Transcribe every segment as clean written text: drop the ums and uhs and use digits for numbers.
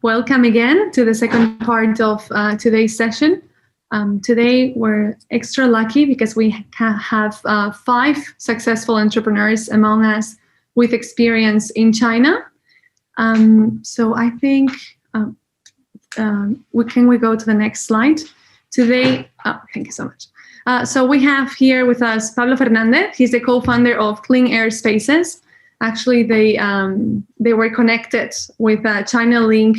Welcome again to the second part of today's session. Today we're extra lucky because we have 5 successful entrepreneurs among us with experience in China. So I think, can we go to the next slide? Today, thank you so much. So we have here with us Pablo Fernandez. He's the co-founder of Clean Air Spaces. Actually, they were connected with China Link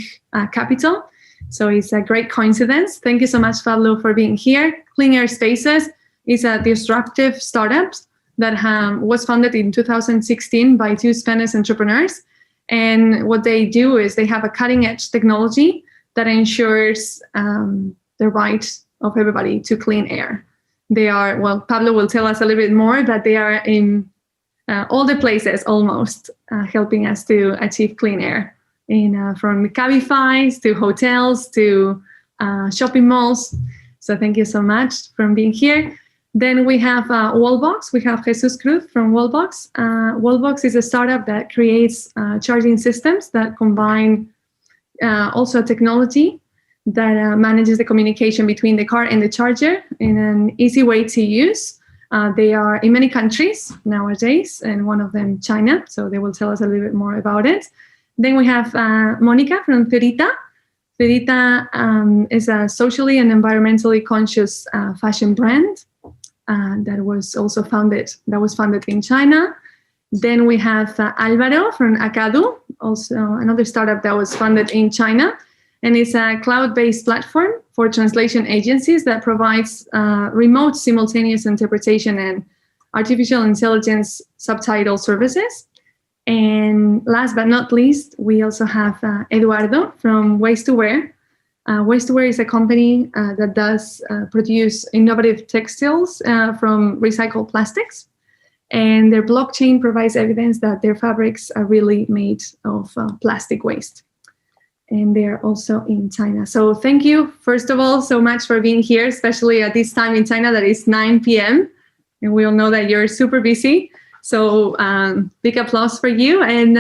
Capital. So it's a great coincidence. Thank you so much, Pablo, for being here. Clean Air Spaces is a disruptive startup that was founded in 2016 by 2 Spanish entrepreneurs. And what they do is they have a cutting-edge technology that ensures the right of everybody to clean air. They are, well, Pablo will tell us a little bit more, but they are in all the places almost, helping us to achieve clean air, from Cabify to hotels to shopping malls. So thank you so much for being here. Then we have Wallbox. We have Jesus Cruz from Wallbox. Wallbox is a startup that creates charging systems that combine also technology that manages the communication between the car and the charger in an easy way to use. They are in many countries nowadays, and one of them China, so they will tell us a little bit more about it. Then we have Monica from Cerita. Cerita is a socially and environmentally conscious fashion brand that was founded in China. Then we have Alvaro from Acadu, also another startup that was founded in China. And it's a cloud-based platform for translation agencies that provides remote simultaneous interpretation and artificial intelligence subtitle services. And last but not least, we also have Eduardo from Waste to Wear. Waste to Wear is a company that does produce innovative textiles from recycled plastics. And their blockchain provides evidence that their fabrics are really made of plastic waste. And they're also in China. So thank you, first of all, so much for being here, especially at this time in China that is 9 p.m. And we all know that you're super busy. So big applause for you. And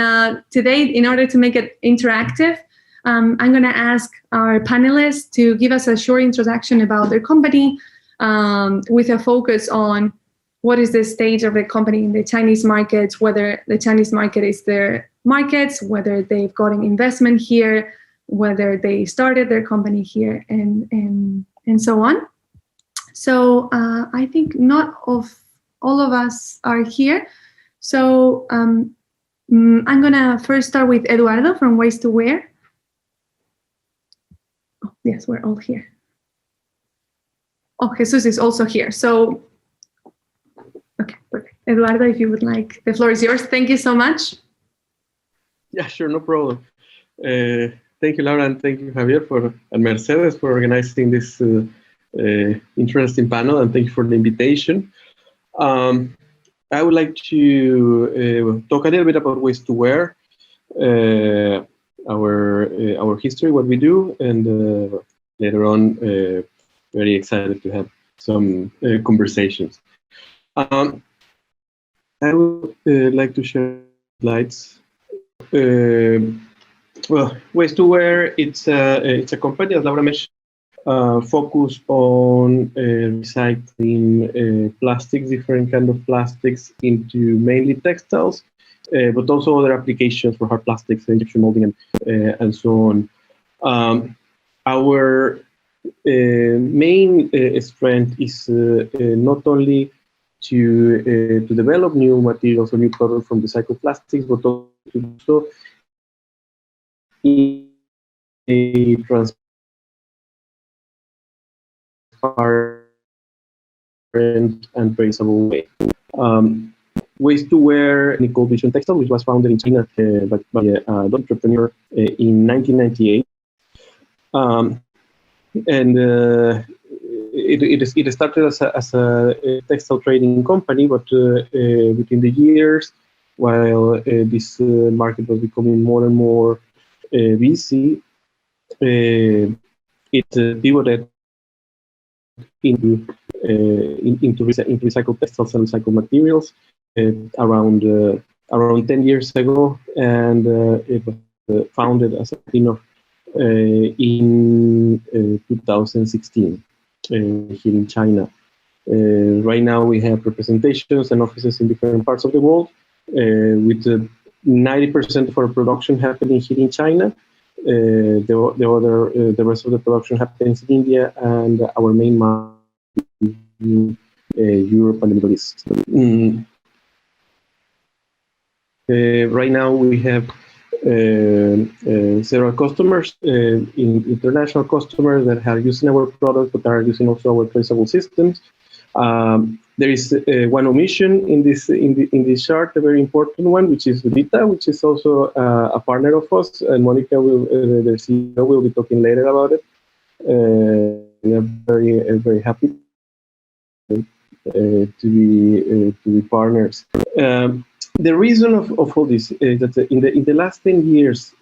today, in order to make it interactive, I'm going to ask our panelists to give us a short introduction about their company with a focus on what is the stage of the company in the Chinese market, whether the Chinese market is their markets, whether they've gotten investment here, whether they started their company here, and so on. So I think not all of us are here. So I'm gonna first start with Eduardo from Waste to Wear. Oh, yes, we're all here. Oh, Jesus is also here. So, okay, perfect. Eduardo, if you would like, the floor is yours. Thank you so much. Yeah, sure, no problem. Thank you, Laura, and thank you, Javier, and Mercedes for organizing this interesting panel, and thank you for the invitation. I would like to talk a little bit about Waste to Wear, our history, what we do, and later on, very excited to have some conversations. I would like to share slides. Well, Waste to Wear, it's a company, as Laura mentioned, focused on recycling plastics, different kind of plastics, into mainly textiles, but also other applications for hard plastics, injection molding, and so on. Our main strength is not only to develop new materials or new products from recycled plastics, but also in a transparent and traceable way. Waste to Wear Nicole Vision Textile, which was founded in China by an entrepreneur in 1998. It started as a textile trading company, but within the years, while this market was becoming more and more busy, it pivoted into recycled textiles and recycled materials around 10 years ago, and it was founded as a team of in 2016 here in China. Right now we have representations and offices in different parts of the world, with 90% of our production happening here in China. The rest of the production happens in India, and our main market is in Europe and the Middle East. Right now we have several customers, international customers that are using our product, but are using also our traceable systems. There is one omission in this chart, a very important one, which is Rita, which is also a partner of us, and Monica will, their CEO, will be talking later about it. We are very happy to be partners. The reason of all this is that in the last 10 years,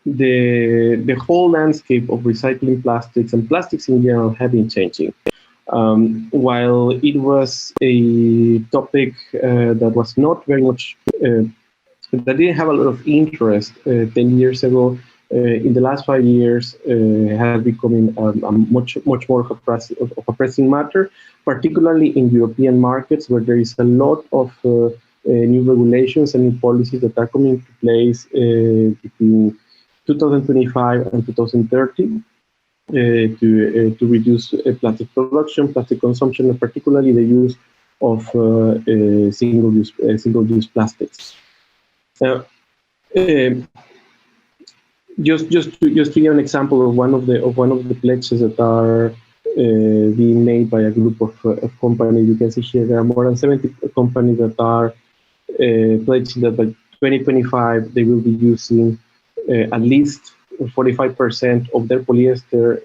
the whole landscape of recycling plastics and plastics in general have been changing. While it was a topic that was not very much, that didn't have a lot of interest 10 years ago, in the last 5 years has become a much more of a pressing matter, particularly in European markets, where there is a lot of new regulations and new policies that are coming into place between 2025 and 2030 to reduce plastic production, plastic consumption, and particularly the use of single-use plastics. Just to give you an example of one of the pledges that are being made by a group of companies. You can see here there are more than 70 companies that are pledging that by 2025 they will be using at least 45% of their polyester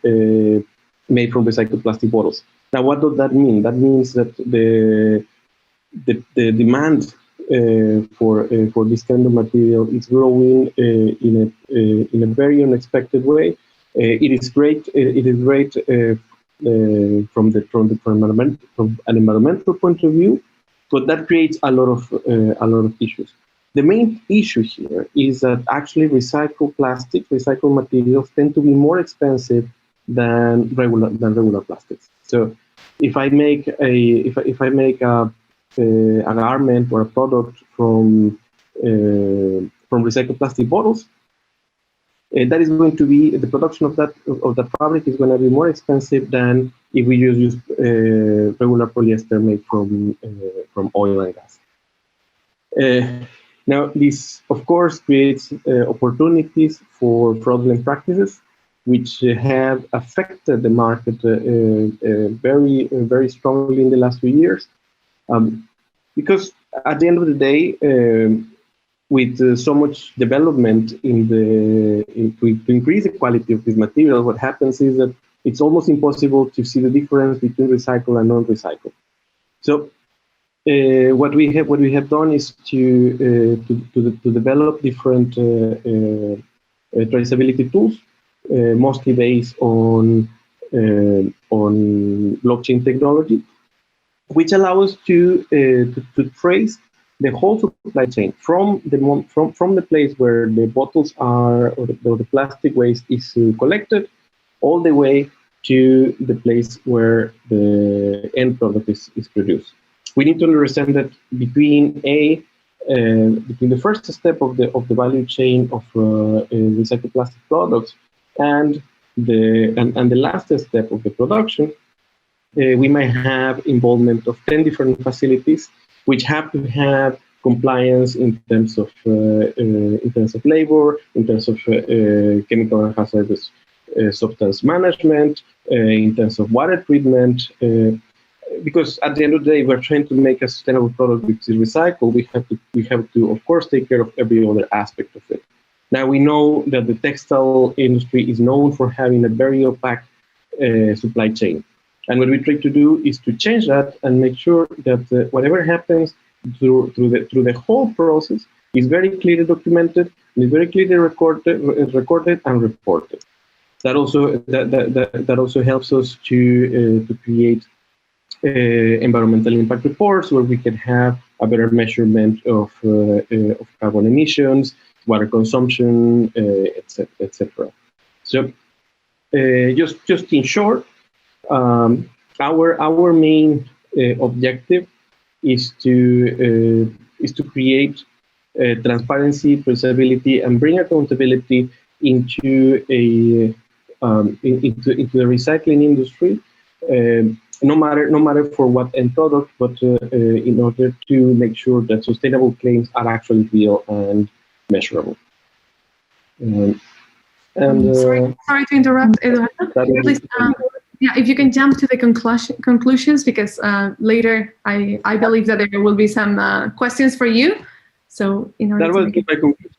made from recycled plastic bottles. Now, what does that mean? That means that the demand for this kind of material is growing in a very unexpected way. It is great. It is great from an environmental point of view, but that creates a lot of issues. The main issue here is that actually recycled materials tend to be more expensive than regular plastics. So if I make a garment or a product from recycled plastic bottles, that is going to be, the production of that fabric is going to be more expensive than if we just use regular polyester made from oil and gas. Now, this, of course, creates opportunities for fraudulent practices, which have affected the market very strongly in the last few years. Because at the end of the day, with so much development to increase the quality of this material, what happens is that it's almost impossible to see the difference between recycled and non-recycled. So what we have done is to develop different traceability tools, mostly based on blockchain technology, which allow us to trace the whole supply chain from the place where the bottles are, or the plastic waste is collected, all the way to the place where the end product is produced. We need to understand that between the first step of the value chain of recycled plastic products and the last step of the production, we might have involvement of 10 different facilities, which have to have compliance in terms of labor, in terms of chemical and hazardous substance management, in terms of water treatment. Because at the end of the day, we're trying to make a sustainable product which is recycled. We have to, of course, take care of every other aspect of it. Now, we know that the textile industry is known for having a very opaque supply chain. And what we try to do is to change that and make sure that whatever happens through the whole process is very clearly documented and is very clearly recorded and reported. That also helps us to create environmental impact reports, where we can have a better measurement of carbon emissions, water consumption, etc. So just in short, our main objective is to create transparency, traceability, and bring accountability into into the recycling industry. No matter for what end product, but in order to make sure that sustainable claims are actually real and measurable. Sorry to interrupt, Eduardo. Please, yeah, if you can jump to the conclusions, because later I believe that there will be some questions for you. So in order that was my conclusion.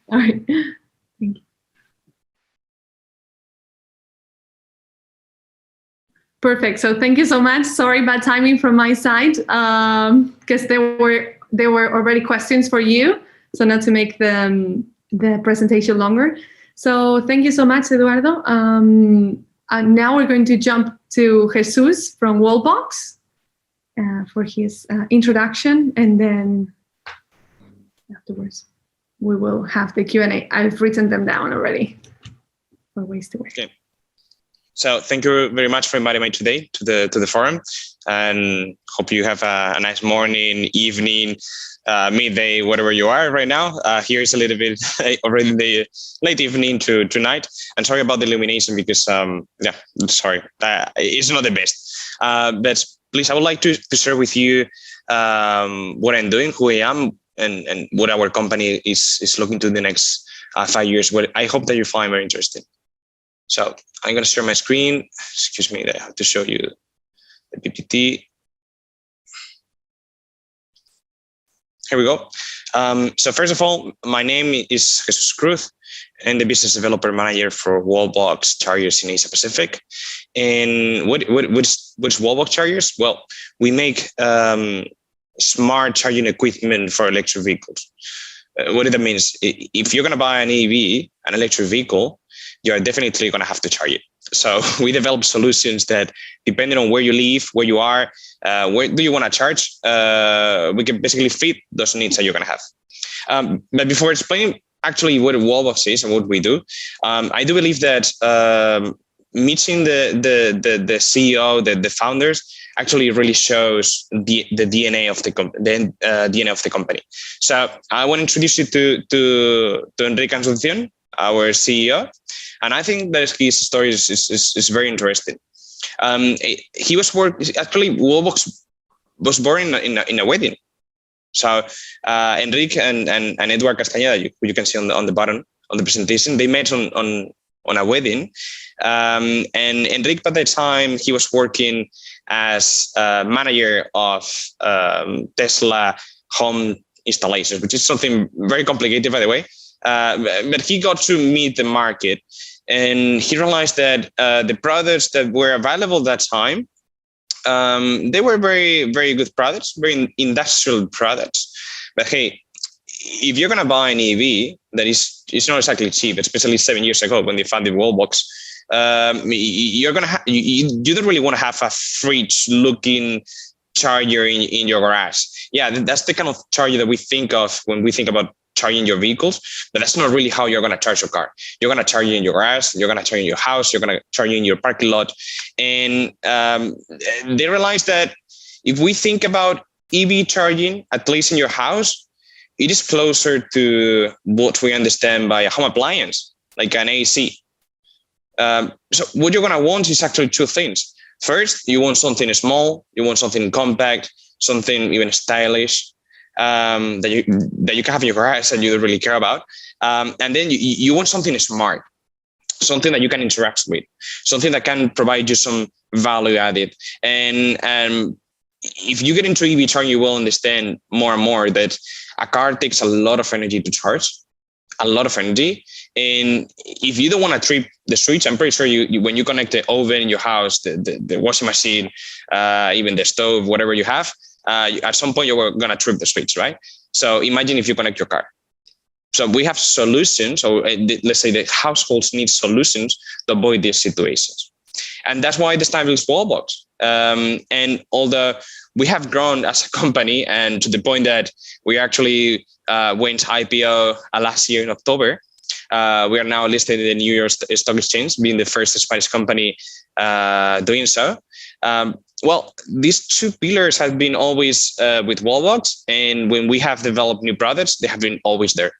All right. Thank you. Perfect. So thank you so much. Sorry, bad timing from my side, because there were already questions for you. So not to make the presentation longer. So thank you so much, Eduardo. And now we're going to jump to Jesus from Wallbox for his introduction, and then afterwards we will have the Q&A. I've written them down already for ways to work. Okay. So thank you very much for inviting me today to the forum, and hope you have a nice morning, evening, midday, whatever you are right now. Here is a little bit already the late evening to night. And sorry about the illumination because, yeah, sorry, it's not the best. But please, I would like to share with you what I'm doing, who I am, and what our company is looking to the next 5 years. What I hope that you find very interesting. So I'm going to share my screen. Excuse me, I have to show you the PPT. Here we go. So first of all, my name is Jesus Cruz, and the business developer manager for Wallbox Chargers in Asia Pacific. And what's Wallbox Chargers? Well, we make smart charging equipment for electric vehicles. What that means, if you're going to buy an EV, an electric vehicle, you're definitely going to have to charge it. So we develop solutions that, depending on where you live, where you are, where do you want to charge, we can basically fit those needs that you're going to have. But before explaining actually what Wallbox is and what we do, I do believe that meeting the CEO, the founders, actually really shows the DNA of the DNA of the company. So I want to introduce you to Enrique Asunción, our CEO. And I think that his story is very interesting. He was actually Wallbox was born in a wedding. So Enrique and Edward Castañeda, you can see on the bottom of the presentation, they met on a wedding. And Enrique, at the time, he was working as a manager of Tesla home installations, which is something very complicated, by the way. But he got to meet the market, and he realized that the products that were available at that time, they were very, very good products, very industrial products. But hey, if you're going to buy an EV that it's not exactly cheap, especially 7 years ago when they founded Wallbox, you're going to you don't really want to have a fridge-looking charger in your garage. Yeah, that's the kind of charger that we think of when we think about charging your vehicles, but that's not really how you're going to charge your car. You're going to charge it in your garage, you're going to charge it in your house, you're going to charge it in your parking lot. And they realized that if we think about EV charging, at least in your house, it is closer to what we understand by a home appliance, like an AC. So what you're going to want is actually two things. First, you want something small, you want something compact, something even stylish, that you can have in your garage and you don't really care about. And then you want something smart, something that you can interact with, something that can provide you some value added. And if you get into EV charging, you will understand more and more that a car takes a lot of energy to charge, a lot of energy. And if you don't want to trip the switch, I'm pretty sure you when you connect the oven in your house, the washing machine, even the stove, whatever you have, at some point you're going to trip the switch, right? So imagine if you connect your car. So we have solutions, or let's say the households need solutions to avoid these situations. And that's why the style is Wallbox. And although we have grown as a company, and to the point that we actually went IPO last year in October, We are now listed in the New York Stock Exchange, being the first Spanish company doing so. Well, these two pillars have been always with Wallbox, and when we have developed new products, they have been always there.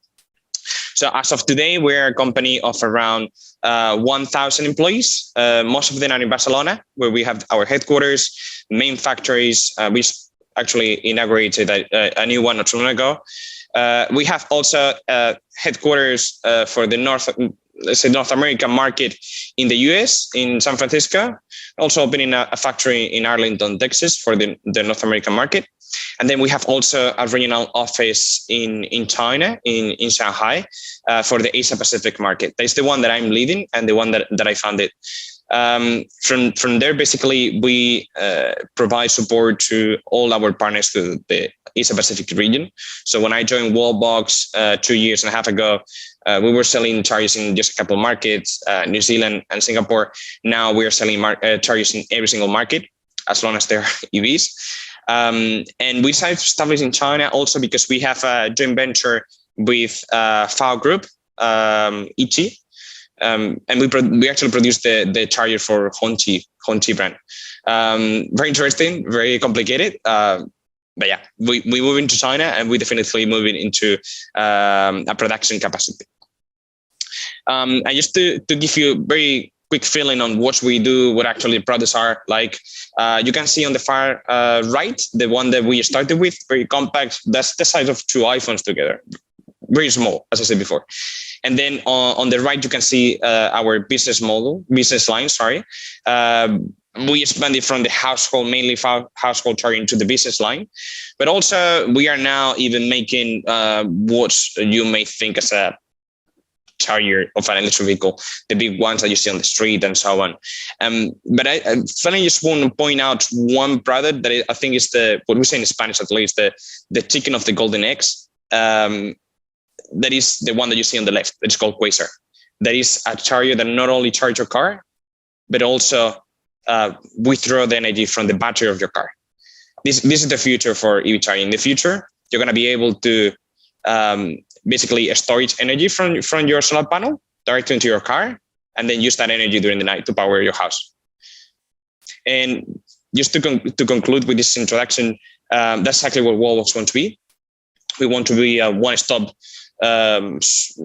So as of today, we're a company of around 1,000 employees. Most of them are in Barcelona, where we have our headquarters, main factories. We actually inaugurated a new one not too long ago. We have also headquarters for the North American market in the US, in San Francisco, also opening a factory in Arlington, Texas for the North American market. And then we have also a regional office in China, in Shanghai, for the Asia Pacific market. That's the one that I'm leading and the one that I founded. From there, basically, we provide support to all our partners to the Asia Pacific region. So when I joined Wallbox 2.5 years ago, we were selling chargers in just a couple of markets, New Zealand and Singapore. Now we are selling chargers in every single market, as long as they're EVs. And we decided to establish in China also because we have a joint venture with FAO Group, Ichi. And we actually produced the charger for Hongqi brand. Very interesting, very complicated. But yeah, we move into China and we definitely moving into a production capacity. And just to give you a very quick feeling on what we do, what actually the products are like, you can see on the far right, the one that we started with, very compact. That's the size of 2 iPhones together. Very small, as I said before. And then on the right, you can see our business line. We expanded from the household, mainly household charging, to the business line. But also, we are now even making what you may think as a charger of an electric vehicle, the big ones that you see on the street and so on. But I finally just want to point out one product that I think is what we say in Spanish at least, the chicken of the golden eggs. That is the one that you see on the left. It's called Quasar. That is a charger that not only charges your car, but also withdraw the energy from the battery of your car. This is the future for EV charging. In the future, you're going to be able to basically storage energy from your solar panel directly into your car, and then use that energy during the night to power your house. And just to conclude with this introduction, that's exactly what Wallbox wants to be. We want to be a one-stop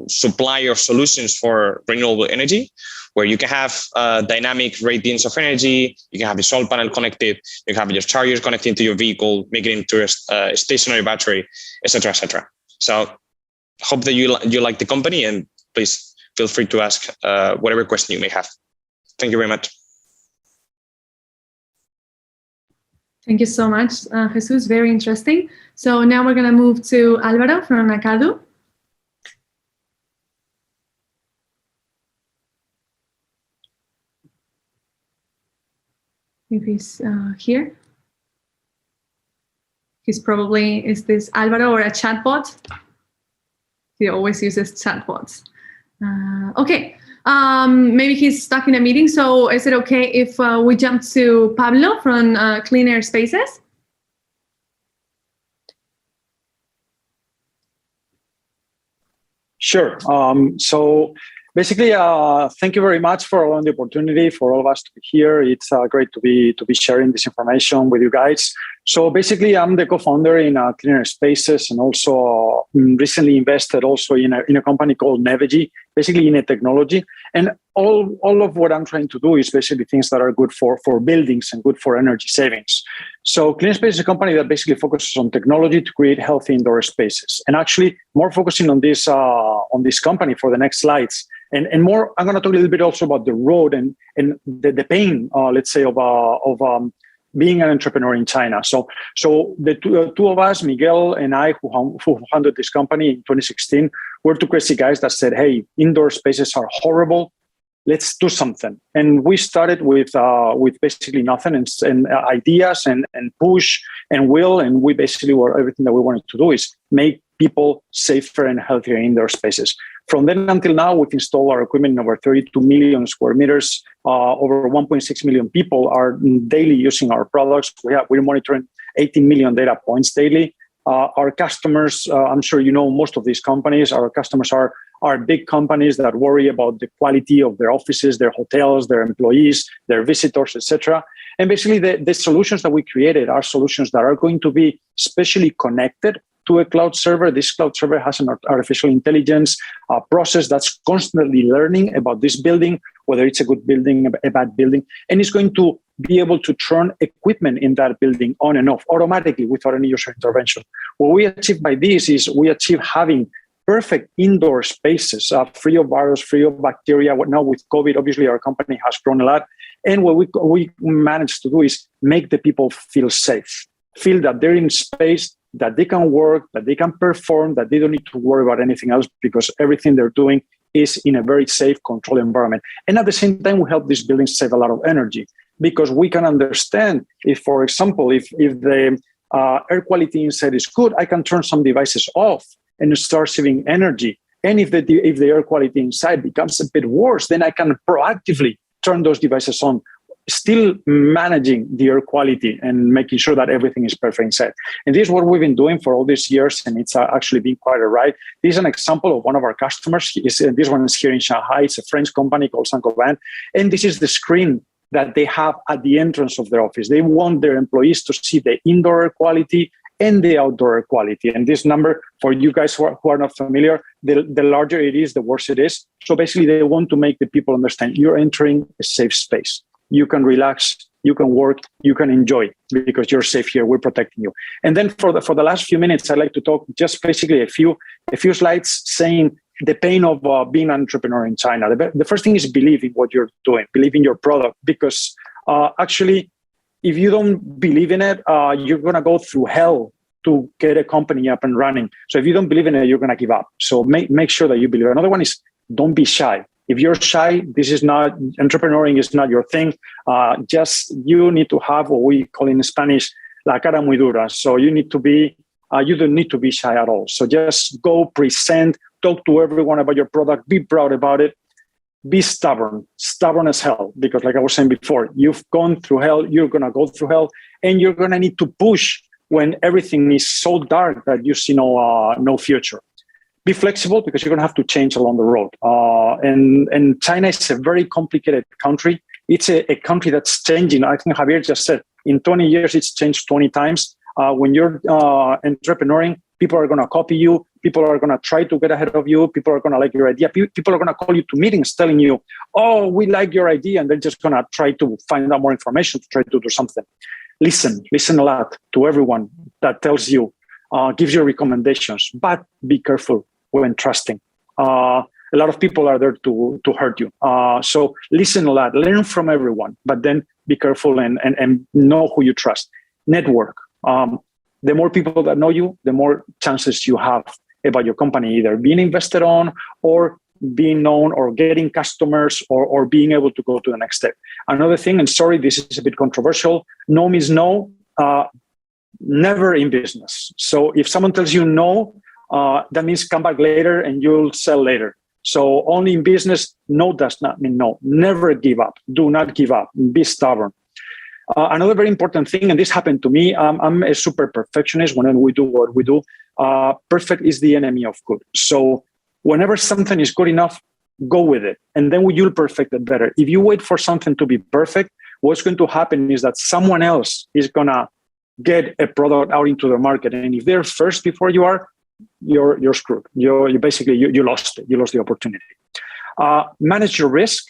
supplier of solutions for renewable energy, where you can have dynamic ratings of energy, you can have your solar panel connected, you can have your chargers connected to your vehicle, make it into a stationary battery, etc., etc. So hope that you like the company, and please feel free to ask whatever question you may have. Thank you very much. Thank you so much, Jesus. Very interesting. So now we're going to move to Álvaro from Acadu. If he's here. He's probably, is this Álvaro or a chatbot? He always uses chatbots. Okay, maybe he's stuck in a meeting. So is it okay if we jump to Pablo from Clean Air Spaces? Sure. So basically, thank you very much for allowing the opportunity for all of us to be here. It's great to be sharing this information with you guys. So basically, I'm the co-founder in Clean Air Spaces, and also recently invested also in a company called Nevegy, basically in a technology. And all of what I'm trying to do is basically things that are good for buildings and good for energy savings. So Clean Air Spaces is a company that basically focuses on technology to create healthy indoor spaces. And actually, more focusing on this company for the next slides. And more, I'm going to talk a little bit also about the road and the pain, let's say, of being an entrepreneur in China. So the two of us, Miguel and I, who founded this company in 2016, were two crazy guys that said, hey, indoor spaces are horrible. Let's do something. And we started with basically nothing and ideas and push and will. And we basically everything that we wanted to do is make people safer and healthier in their spaces. From then until now, we've installed our equipment in over 32 million square meters. Over 1.6 million people are daily using our products. We're monitoring 18 million data points daily. Our customers, I'm sure you know most of these companies, our customers are are big companies that worry about the quality of their offices, their hotels, their employees, their visitors, etc. And basically, the solutions that we created are solutions that are going to be specially connected to a cloud server. This cloud server has an artificial intelligence process that's constantly learning about this building, whether it's a good building, a bad building, and it's going to be able to turn equipment in that building on and off automatically without any user intervention. What we achieve by this is we achieve having perfect indoor spaces, free of virus, free of bacteria. Now with COVID, obviously our company has grown a lot. And what we managed to do is make the people feel safe, feel that they're in space, that they can work, that they can perform, that they don't need to worry about anything else because everything they're doing is in a very safe, controlled environment. And at the same time, we help these buildings save a lot of energy because we can understand if, for example, if the air quality inside is good, I can turn some devices off and start saving energy. And if the air quality inside becomes a bit worse, then I can proactively turn those devices on, still managing the air quality and making sure that everything is perfect inside. And this is what we've been doing for all these years, and it's actually been quite a ride. This is an example of one of our customers. This one is here in Shanghai. It's a French company called Saint-Gobain. And this is the screen that they have at the entrance of their office. They want their employees to see the indoor air quality and the outdoor air quality. And this number, for you guys who are not familiar, the larger it is, the worse it is. So basically, they want to make the people understand you're entering a safe space. You can relax, you can work, you can enjoy because you're safe here. We're protecting you. And then for the last few minutes, I'd like to talk just basically a few slides saying the pain of being an entrepreneur in China. The first thing is believe in what you're doing, believe in your product, because actually, if you don't believe in it, you're going to go through hell to get a company up and running. So if you don't believe in it, you're going to give up. So make sure that you believe. Another one is don't be shy. If you're shy, entrepreneuring is not your thing. You need to have what we call in Spanish, la cara muy dura. So you need to be, you don't need to be shy at all. So just go present, talk to everyone about your product, be proud about it, be stubborn as hell. Because like I was saying before, you've gone through hell, you're going to go through hell, and you're going to need to push when everything is so dark that you see no future. Be flexible because you're going to have to change along the road. And China is a very complicated country. It's a country that's changing. I think Javier just said in 20 years, it's changed 20 times. When you're entrepreneuring, people are going to copy you. People are going to try to get ahead of you. People are going to like your idea. People are going to call you to meetings telling you, oh, we like your idea. And they're just going to try to find out more information to try to do something. Listen a lot to everyone that tells you, gives you recommendations, but be careful when trusting. A lot of people are there to hurt you. So listen a lot, learn from everyone, but then be careful and know who you trust. Network. The more people that know you, the more chances you have about your company either being invested on or being known or getting customers or being able to go to the next step. Another thing, and sorry, this is a bit controversial, no means no, never in business. So if someone tells you no, that means come back later and you'll sell later. So only in business, no does not mean no. Never give up. Do not give up. Be stubborn. Another very important thing, and this happened to me, I'm a super perfectionist when we do what we do. Perfect is the enemy of good. So whenever something is good enough, go with it. And then you'll perfect it better. If you wait for something to be perfect, what's going to happen is that someone else is going to get a product out into the market. And if they're first before you are, you're screwed. You basically lost it. You lost the opportunity. Manage your risk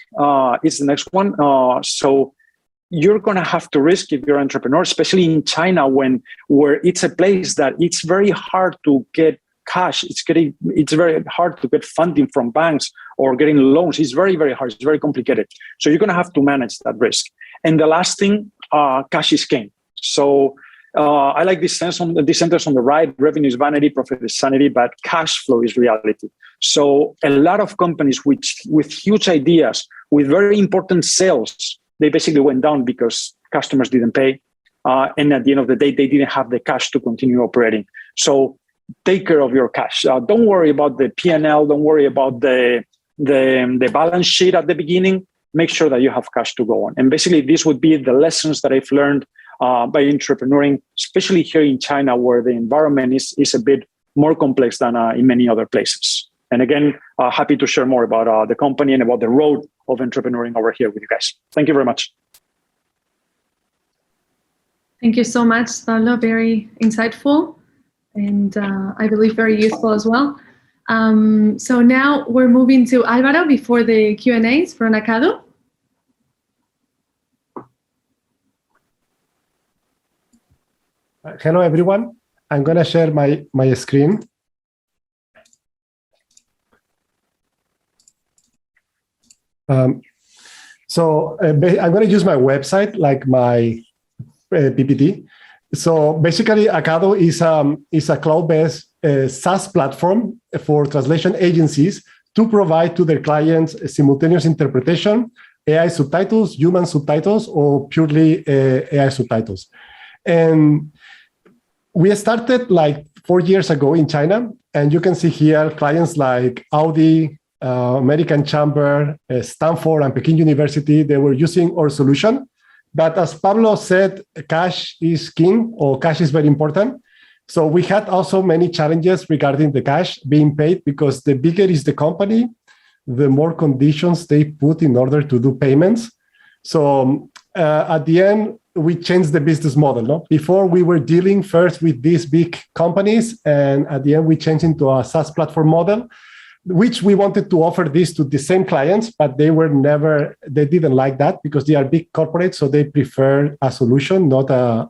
is the next one. So you're going to have to risk if you're an entrepreneur, especially in China, where it's a place that it's very hard to get cash. It's very hard to get funding from banks or getting loans. It's very, very hard. It's very complicated. So you're going to have to manage that risk. And the last thing, cash is king. So I like this sentence on the right: revenue is vanity, profit is sanity, but cash flow is reality. So a lot of companies with huge ideas, with very important sales, they basically went down because customers didn't pay. And at the end of the day, they didn't have the cash to continue operating. So take care of your cash. Don't worry about the P&L. Don't worry about the balance sheet at the beginning. Make sure that you have cash to go on. And basically, this would be the lessons that I've learned by entrepreneuring, especially here in China, where the environment is a bit more complex than in many other places. And again, happy to share more about the company and about the road of entrepreneuring over here with you guys. Thank you very much. Thank you so much, Pablo. Very insightful and I believe very useful as well. So now we're moving to Álvaro before the Q&As for Nakado. Hello, everyone. I'm going to share my screen. So I'm going to use my website like my PPT. So basically, Acado is a cloud-based SaaS platform for translation agencies to provide to their clients simultaneous interpretation, AI subtitles, human subtitles, or purely AI subtitles. And we started like 4 years ago in China, and you can see here clients like Audi, American Chamber, Stanford, and Peking University. They were using our solution. But as Pablo said, cash is king, or cash is very important. So we had also many challenges regarding the cash being paid, because the bigger is the company, the more conditions they put in order to do payments. So at the end, we changed the business model. No? Before, we were dealing first with these big companies, and at the end, we changed into a SaaS platform model, which we wanted to offer this to the same clients, but they didn't like that because they are big corporates, so they prefer a solution, not a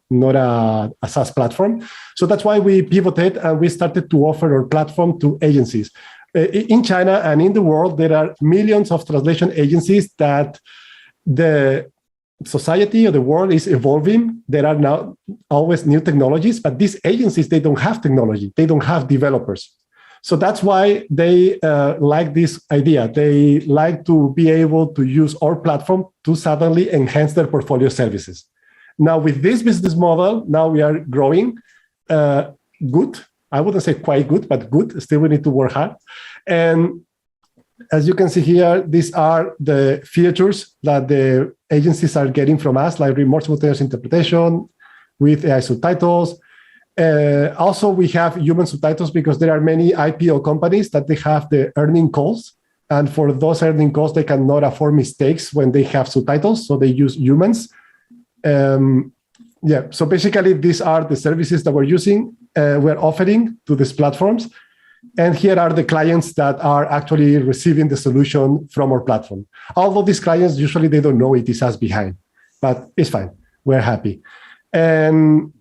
SaaS platform. So that's why we pivoted and we started to offer our platform to agencies. In China and in the world, there are millions of translation agencies that the society or the world is evolving. There are now always new technologies, but these agencies, they don't have technology. They don't have developers. So that's why they like this idea. They like to be able to use our platform to suddenly enhance their portfolio services. Now, with this business model, now we are growing good. I wouldn't say quite good, but good. Still, we need to work hard. And as you can see here, these are the features that the agencies are getting from us, like remote simultaneous interpretation with AI subtitles. Also, we have human subtitles because there are many IPO companies that they have the earning calls. And for those earning calls, they cannot afford mistakes when they have subtitles. So they use humans. So basically, these are the services that we're offering to these platforms. And here are the clients that are actually receiving the solution from our platform. Although these clients, usually they don't know it is us behind, but it's fine. We're happy. And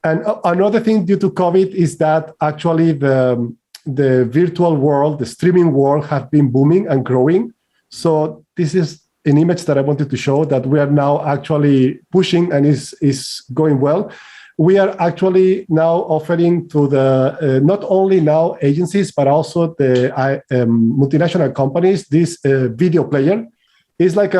another thing due to COVID is that actually the virtual world, the streaming world have been booming and growing. So this is an image that I wanted to show that we are now actually pushing and is going well. We are actually now offering to the not only now agencies, but also the multinational companies, this video player. Is like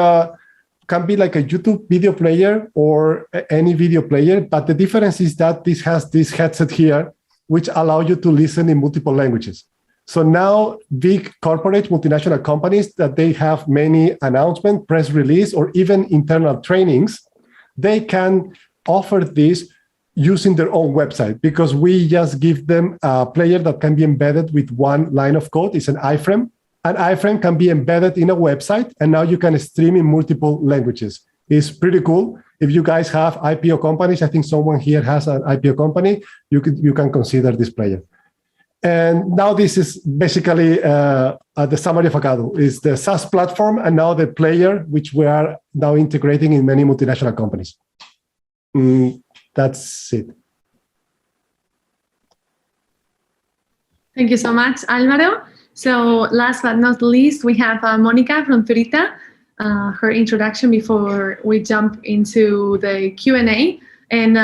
can be like a YouTube video player or any video player, but the difference is that this has this headset here, which allow you to listen in multiple languages. So now big corporate multinational companies that they have many announcements, press release, or even internal trainings, they can offer this using their own website, because we just give them a player that can be embedded with one line of code. It's an iframe. An iframe can be embedded in a website, and now you can stream in multiple languages. It's pretty cool. If you guys have IPO companies, I think someone here has an IPO company, you can consider this player. And now this is basically the summary of Acado. It's the SaaS platform, and now the player, which we are now integrating in many multinational companies. That's it. Thank you so much, Álvaro. So last but not least, we have Monica from Turita, her introduction before we jump into the Q&A. And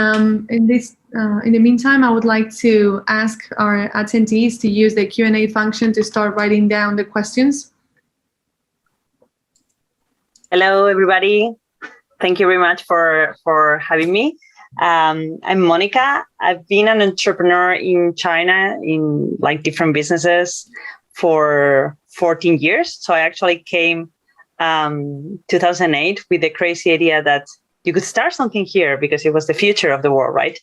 in the meantime, I would like to ask our attendees to use the Q&A function to start writing down the questions. Hello, everybody. Thank you very much for having me. I'm Monica. I've been an entrepreneur in China in like different businesses for 14 years. So I actually came 2008 with the crazy idea that you could start something here because it was the future of the world, right?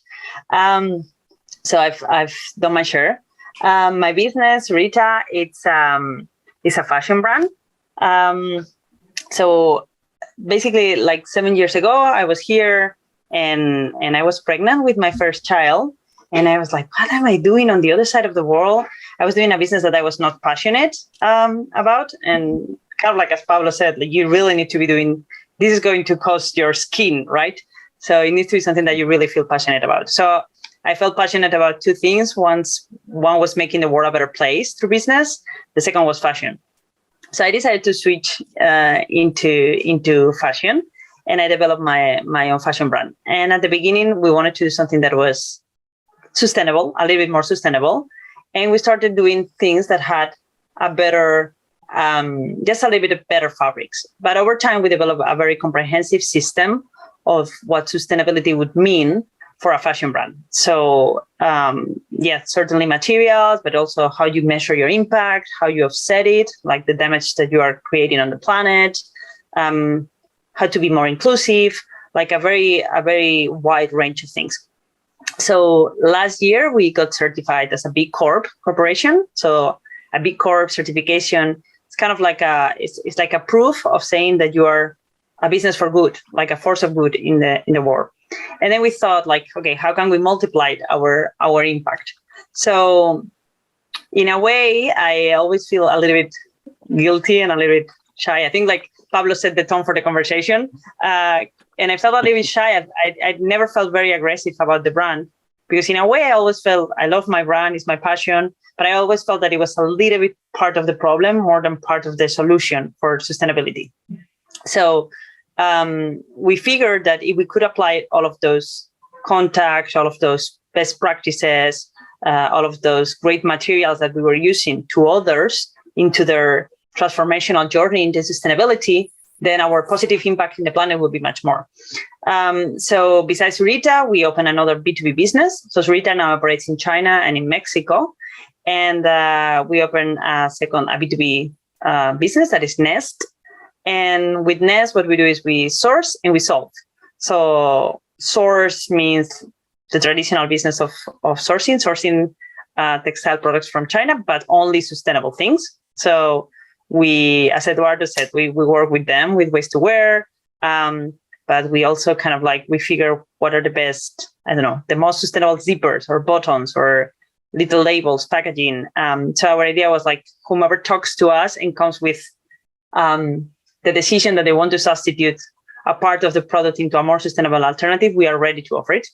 So I've done my share. My business, Rita, it's a fashion brand. So basically, like 7 years ago, I was here and I was pregnant with my first child. And I was like, what am I doing on the other side of the world? I was doing a business that I was not passionate about. And kind of like, as Pablo said, like, you really need to be doing, this is going to cost your skin, right? So it needs to be something that you really feel passionate about. So I felt passionate about two things. One was making the world a better place through business. The second was fashion. So I decided to switch into fashion, and I developed my own fashion brand. And at the beginning, we wanted to do something that was sustainable, a little bit more sustainable. And we started doing things that had a better, just a little bit better fabrics. But over time, we developed a very comprehensive system of what sustainability would mean for a fashion brand. So certainly materials, but also how you measure your impact, how you offset it, like the damage that you are creating on the planet, how to be more inclusive, like a very wide range of things. So last year we got certified as a B Corp corporation. So a B Corp certification, it's kind of like it's like a proof of saying that you are a business for good, like a force of good in the world. And then we thought, like, okay, how can we multiply our impact? So in a way, I always feel a little bit guilty and a little bit shy. I think, like Pablo set the tone for the conversation. And I felt a little bit shy. I never felt very aggressive about the brand, because in a way, I always felt I love my brand, it's my passion, but I always felt that it was a little bit part of the problem more than part of the solution for sustainability. So we figured that if we could apply all of those contacts, all of those best practices, all of those great materials that we were using to others into their transformational journey into sustainability, then our positive impact in the planet would be much more. So besides Rita, we opened another B2B business. So Rita now operates in China and in Mexico. And we opened a B2B business that is Nest. And with Nest, what we do is we source and we solve. So source means the traditional business of sourcing textile products from China, but only sustainable things. So we, as Eduardo said, we work with them with ways to wear, but we also kind of like, we figure what are the best, the most sustainable zippers or buttons or little labels, packaging. So our idea was like, whomever talks to us and comes with the decision that they want to substitute a part of the product into a more sustainable alternative, we are ready to offer it.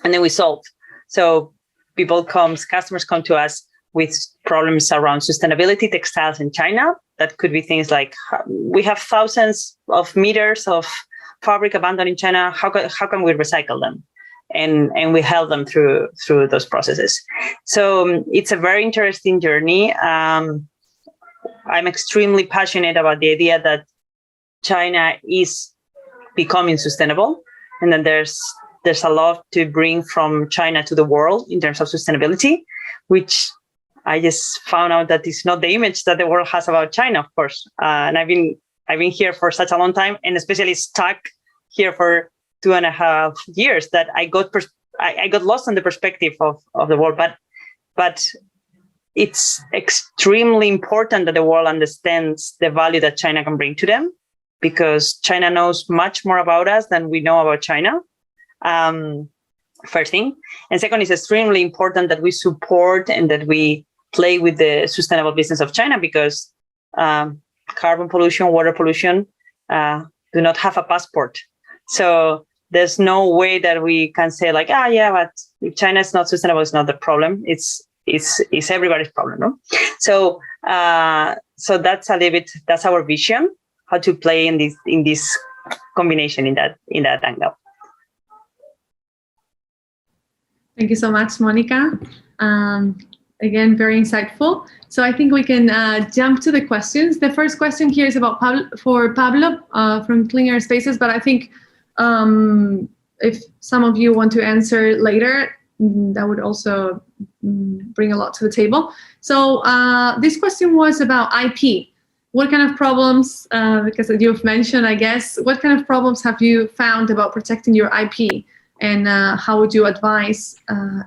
And then we solve. So customers come to us with problems around sustainability, textiles in China. That could be things like, we have thousands of meters of fabric abandoned in China. How can we recycle them? And we help them through those processes. So it's a very interesting journey. I'm extremely passionate about the idea that China is becoming sustainable, and then there's a lot to bring from China to the world in terms of sustainability, which I just found out that it's not the image that the world has about China, of course. And I've been here for such a long time, and especially stuck here for 2.5 years, that I got lost in the perspective of the world. But it's extremely important that the world understands the value that China can bring to them, because China knows much more about us than we know about China. First thing. And second, it's extremely important that we support and that we play with the sustainable business of China, because carbon pollution, water pollution do not have a passport. So there's no way that we can say like, but if China is not sustainable, it's not the problem. It's everybody's problem, no? So that's a little bit, that's our vision, how to play in this combination in that angle. Thank you so much, Monica. Again, very insightful. So I think we can jump to the questions. The first question here is about Pablo from Clean Air Spaces, but I think if some of you want to answer later, that would also bring a lot to the table. So this question was about IP. What kind of problems, because you've mentioned, I guess, what kind of problems have you found about protecting your IP, and how would you advise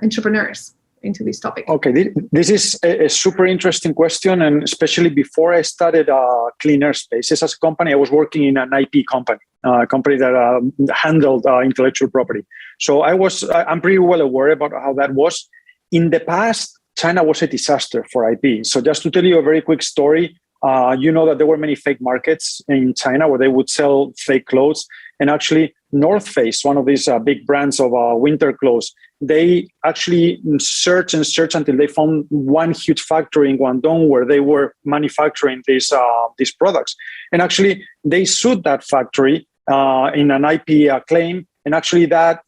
entrepreneurs? into this topic? Okay, this is a super interesting question, and especially before I started Clean Air Spaces as a company, I was working in an IP company, a company that handled intellectual property. So I'm pretty well aware about how that was. In the past, China was a disaster for IP. So just to tell you a very quick story, you know that there were many fake markets in China where they would sell fake clothes. And actually, North Face, one of these big brands of winter clothes, they actually searched until they found one huge factory in Guangdong where they were manufacturing these products. And actually, they sued that factory in an IP claim. And actually, that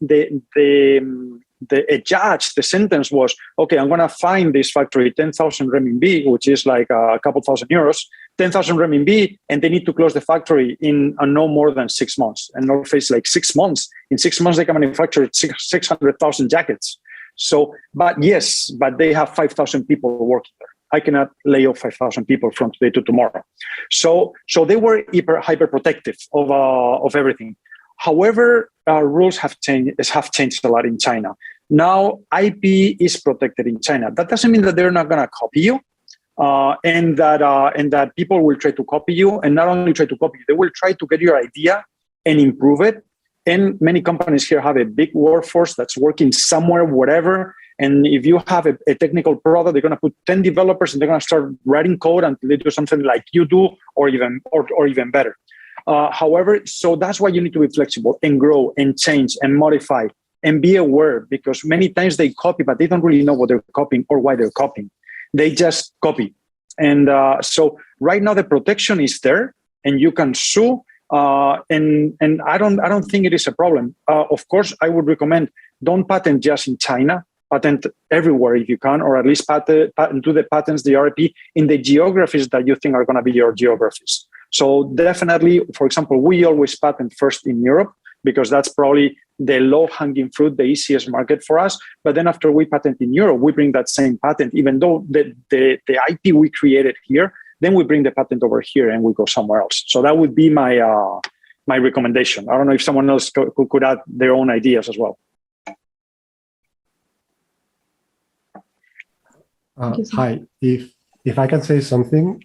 a judge, the sentence was, okay, I'm going to fine this factory 10,000 renminbi, which is like a couple thousand euros, 10,000 renminbi, and they need to close the factory in no more than 6 months. And North Face, like 6 months. In 6 months, they can manufacture 600,000 jackets. So, but they have 5,000 people working there. I cannot lay off 5,000 people from today to tomorrow. So they were hyper protective of everything. However, rules have changed a lot in China. Now, IP is protected in China. That doesn't mean that they're not going to copy you, and that people will try to copy you, and not only try to copy you, they will try to get your idea and improve it. And many companies here have a big workforce that's working somewhere, whatever. And if you have a technical product, they're going to put 10 developers and they're going to start writing code until they do something like you do, or even better. However, so that's why you need to be flexible and grow and change and modify and be aware, because many times they copy, but they don't really know what they're copying or why they're copying. They just copy. And so right now the protection is there and you can sue. And I don't think it is a problem. Of course, I would recommend don't patent just in China, patent everywhere if you can, or at least do the patents, the RP, in the geographies that you think are going to be your geographies. So definitely, for example, we always patent first in Europe because that's probably the low-hanging fruit, the easiest market for us. But then after we patent in Europe, we bring that same patent, even though the IP we created here, then we bring the patent over here and we go somewhere else. So that would be my recommendation. I don't know if someone else could add their own ideas as well. Hi, if I can say something,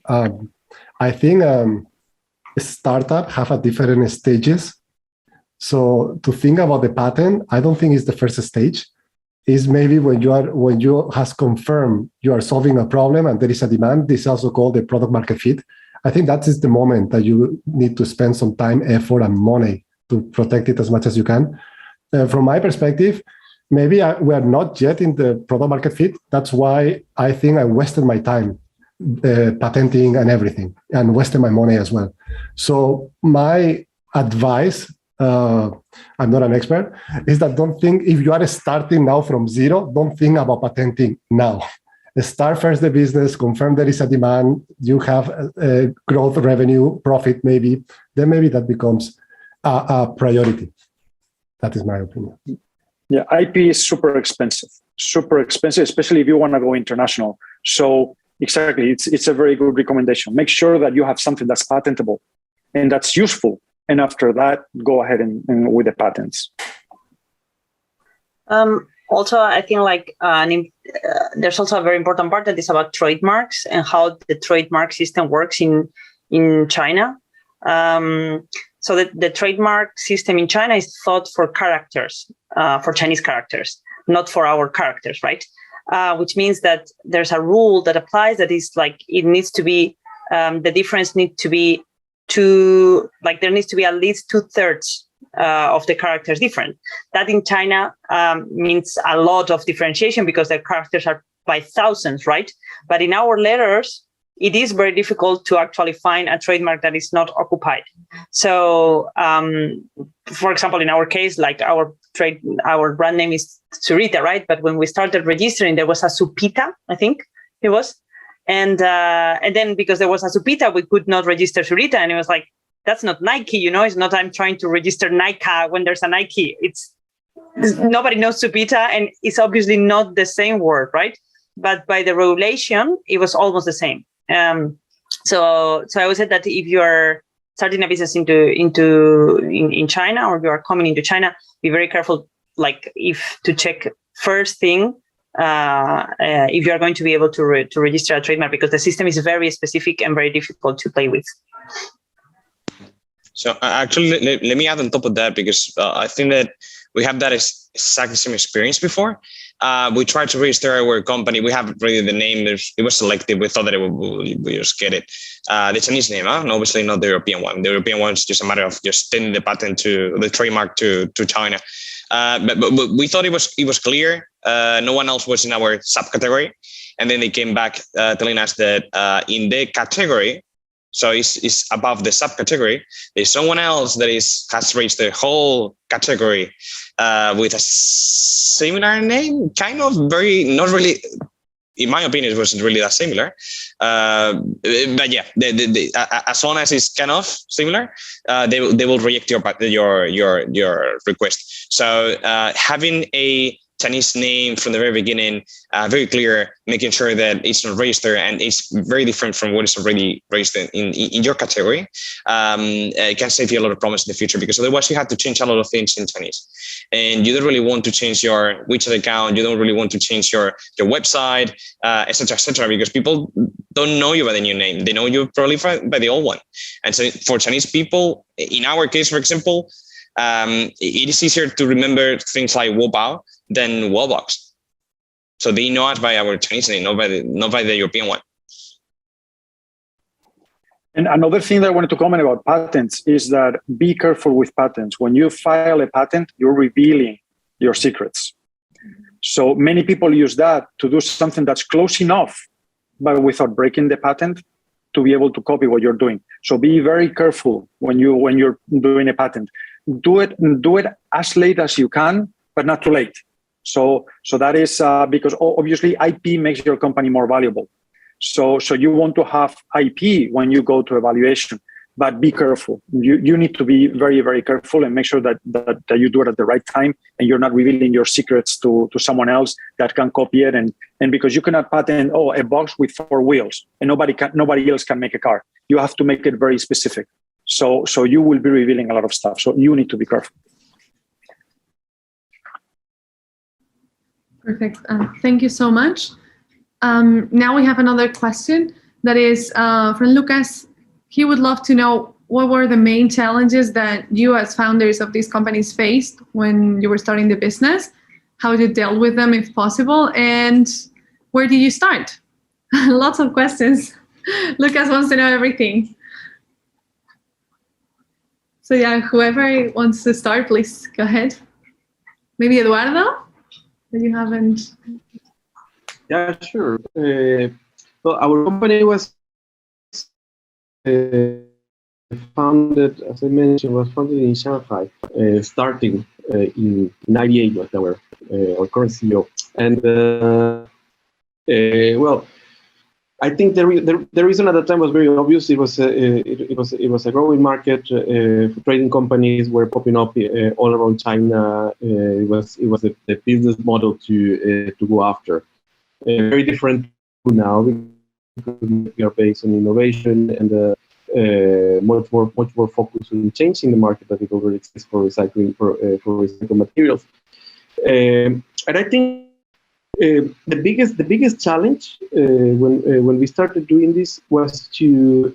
I think startup have a different stages. So to think about the patent, I don't think it's the first stage. Is maybe when you has confirmed you are solving a problem and there is a demand. This is also called the product market fit. I think that is the moment that you need to spend some time, effort, and money to protect it as much as you can. From my perspective, maybe we are not yet in the product market fit. That's why I think I wasted my time patenting and everything, and wasted my money as well. So my advice, I'm not an expert, is that don't think, if you are starting now from zero, don't think about patenting now. Start first the business, confirm there is a demand, you have growth, revenue, profit maybe, then maybe that becomes a priority. That is my opinion. Yeah, IP is super expensive, especially if you want to go international. So exactly, it's a very good recommendation. Make sure that you have something that's patentable and that's useful. And after that, go ahead and with the patents. Also, I think there's also a very important part that is about trademarks and how the trademark system works in China. So the trademark system in China is thought for characters, for Chinese characters, not for our characters, right? Which means that there's a rule that applies that is like, it needs to be, the difference needs to be there needs to be at least 2/3 of the characters different. That in China means a lot of differentiation because the characters are by thousands, right? But in our letters, it is very difficult to actually find a trademark that is not occupied. So, for example, in our case, like our brand name is Zurita, right? But when we started registering, there was a Supita, I think it was. And then because there was a Supita, we could not register Zurita. And it was like, that's not Nike, it's not, I'm trying to register Nike when there's a Nike. Nobody knows Supita, and it's obviously not the same word, right? But by the regulation, it was almost the same. So I would say that if you are starting a business in China, or you are coming into China, be very careful, like to check first thing if you are going to be able to register a trademark, because the system is very specific and very difficult to play with. So actually, let me add on top of that, because I think that we have that exactly same experience before. We tried to register our company. We have really the name. It was selected. We thought that we just get it. The Chinese name, and obviously not the European one. The European one is just a matter of just sending the patent the trademark to China. But we thought it was clear. No one else was in our subcategory, and then they came back telling us that in the category, so it's above the subcategory, there's someone else that has raised the whole category with a similar name, kind of not really. In my opinion, it wasn't really that similar. But yeah, as long as it's kind of similar, they will reject your request. So having a Chinese name from the very beginning, very clear, making sure that it's not registered and it's very different from what is already registered in your category, it can save you a lot of problems in the future, because otherwise you have to change a lot of things in Chinese. And you don't really want to change your WeChat account, you don't really want to change your website, etc., because people don't know you by the new name. They know you probably by the old one. And so for Chinese people, in our case, for example, it is easier to remember things like Wobao than Wallbox. So they know us by our Chinese name, not by the European one. And another thing that I wanted to comment about patents is that be careful with patents. When you file a patent, you're revealing your secrets. So many people use that to do something that's close enough, but without breaking the patent, to be able to copy what you're doing. So be very careful when you're doing a patent. Do it as late as you can, but not too late. So that is because obviously IP makes your company more valuable. So you want to have IP when you go to evaluation, but be careful. You need to be very, very careful and make sure that you do it at the right time and you're not revealing your secrets to someone else that can copy it. And because you cannot patent a box with 4 wheels and nobody else can make a car. You have to make it very specific. So you will be revealing a lot of stuff. So you need to be careful. Perfect. Thank you so much. Now we have another question that is from Lucas. He would love to know what were the main challenges that you as founders of these companies faced when you were starting the business, how you dealt with them if possible, and where did you start? Lots of questions. Lucas wants to know everything. So yeah, whoever wants to start, please go ahead. Maybe Eduardo? That you haven't. Yeah, sure. Well, our company was founded, as I mentioned, in Shanghai, starting in '98 was our current CEO. And well, I think the reason at the time was very obvious. It was a growing market. Trading companies were popping up all around China. It was the business model to go after. Very different now because we are based on innovation and much more focused on changing the market that it already exists for recycling for recycled materials. And I think. The biggest challenge when we started doing this was to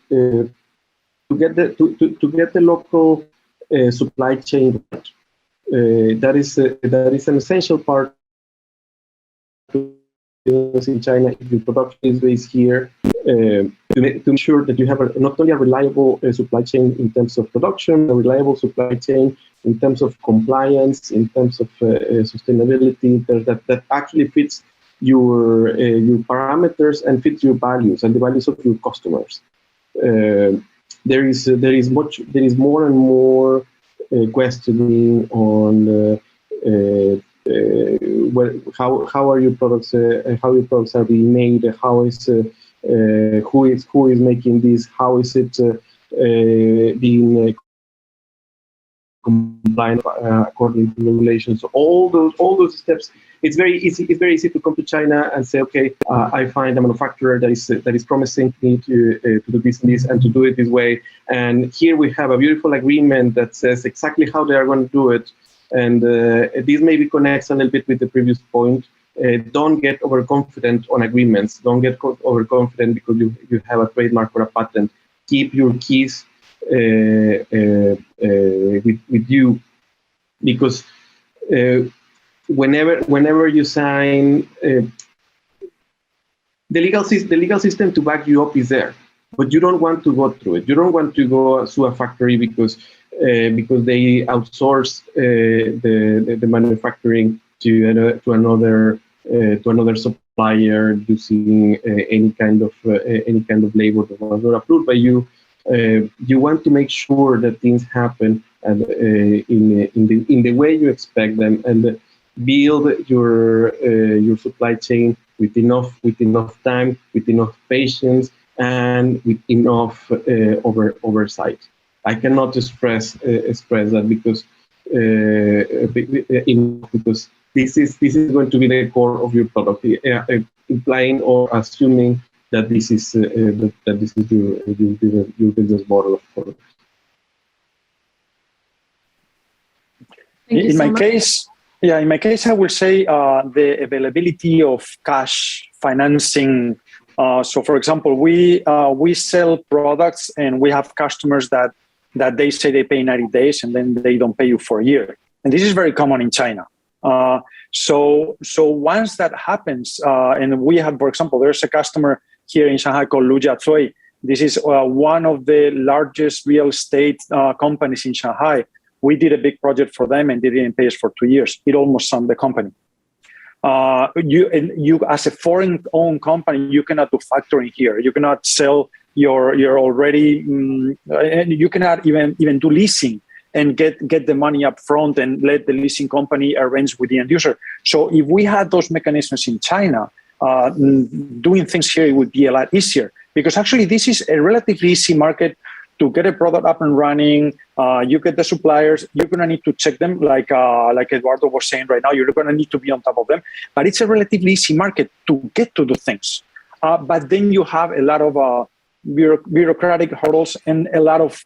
get the local supply chain right. That is an essential part in China. If your production is based here, to ensure that you have not only a reliable supply chain in terms of production, a reliable supply chain in terms of compliance, in terms of sustainability, that actually fits your parameters and fits your values and the values of your customers. There is more and more questioning on how are your products how your products are being made, who is making this, how is it being compliant according to regulations. So all those steps. It's very easy to come to China and say, okay, I find a manufacturer that is promising me to do this and to do it this way. And here we have a beautiful agreement that says exactly how they are going to do it. And this maybe connects a little bit with the previous point. don't get overconfident on agreements. Don't get overconfident because you have a trademark or a patent. Keep your keys with you, because whenever you sign, the legal system to back you up is there, but you don't want to go through it. You don't want to go to a factory because they outsource the manufacturing to another supplier using any kind of label that was not approved by you. You want to make sure that things happen and in the way you expect them, and build your supply chain with enough time, with enough patience, and with enough oversight. I cannot express that because this is going to be the core of your product, implying or assuming that this is your business model, of course. In my case, I will say the availability of cash financing. So, for example, we sell products and we have customers that they say they pay 90 days and then they don't pay you for a year. And this is very common in China. So once that happens, and we have, for example, there's a customer here in Shanghai called Lu Jiacui. This is one of the largest real estate companies in Shanghai. We did a big project for them and they didn't pay us for 2 years. It almost sunk the company. You as a foreign-owned company, you cannot do factoring here. You cannot sell your already, and you cannot even do leasing and get the money up front and let the leasing company arrange with the end user. So if we had those mechanisms in China, doing things here would be a lot easier, because actually this is a relatively easy market to get a product up and running. You get the suppliers, you're going to need to check them like Eduardo was saying right now, you're going to need to be on top of them, but it's a relatively easy market to get to do things. But then you have a lot of bureaucratic hurdles and a lot of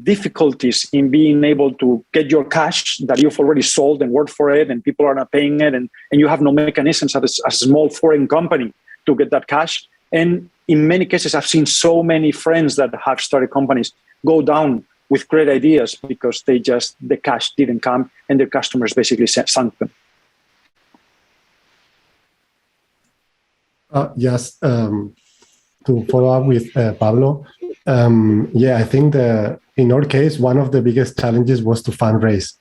difficulties in being able to get your cash that you've already sold and worked for it, and people are not paying it, and you have no mechanisms as a small foreign company to get that cash. And in many cases, I've seen so many friends that have started companies go down with great ideas because the cash didn't come and their customers basically sunk them. Yes, to follow up with Pablo, I think in our case, one of the biggest challenges was to fundraise,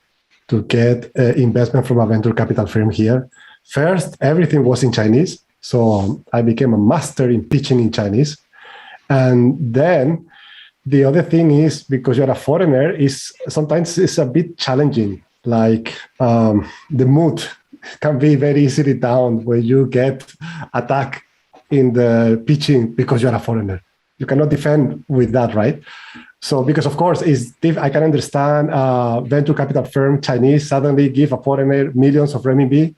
to get investment from a venture capital firm here. First, everything was in Chinese. So I became a master in pitching in Chinese. And then the other thing is, because you're a foreigner, sometimes it's a bit challenging. Like the mood can be very easily down when you get attacked in the pitching because you're a foreigner. You cannot defend with that, right? So because of course, I can understand venture capital firm, Chinese, suddenly give a foreigner millions of renminbi.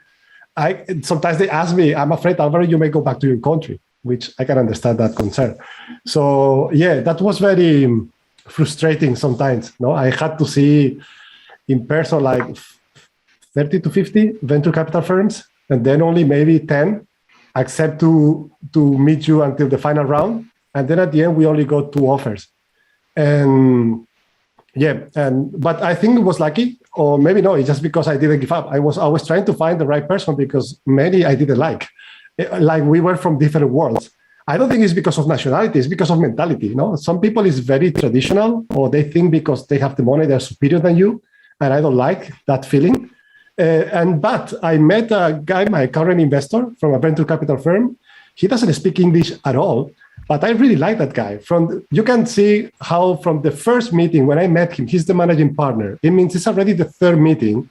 Sometimes they ask me, I'm afraid, Alvaro, you may go back to your country, which I can understand that concern. So yeah, that was very frustrating sometimes. No, I had to see in person like 30 to 50 venture capital firms, and then only maybe 10 accept to meet you until the final round. And then at the end, we only got 2 offers. But I think it was lucky, or maybe no, it's just because I didn't give up. I was trying to find the right person because many I didn't like. Like we were from different worlds. I don't think it's because of nationality, it's because of mentality. You know, some people is very traditional, or they think because they have the money, they're superior than you. And I don't like that feeling. But I met a guy, my current investor from a venture capital firm. He doesn't speak English at all. But I really like that guy. You can see how from the first meeting when I met him, he's the managing partner. It means it's already the 3rd meeting.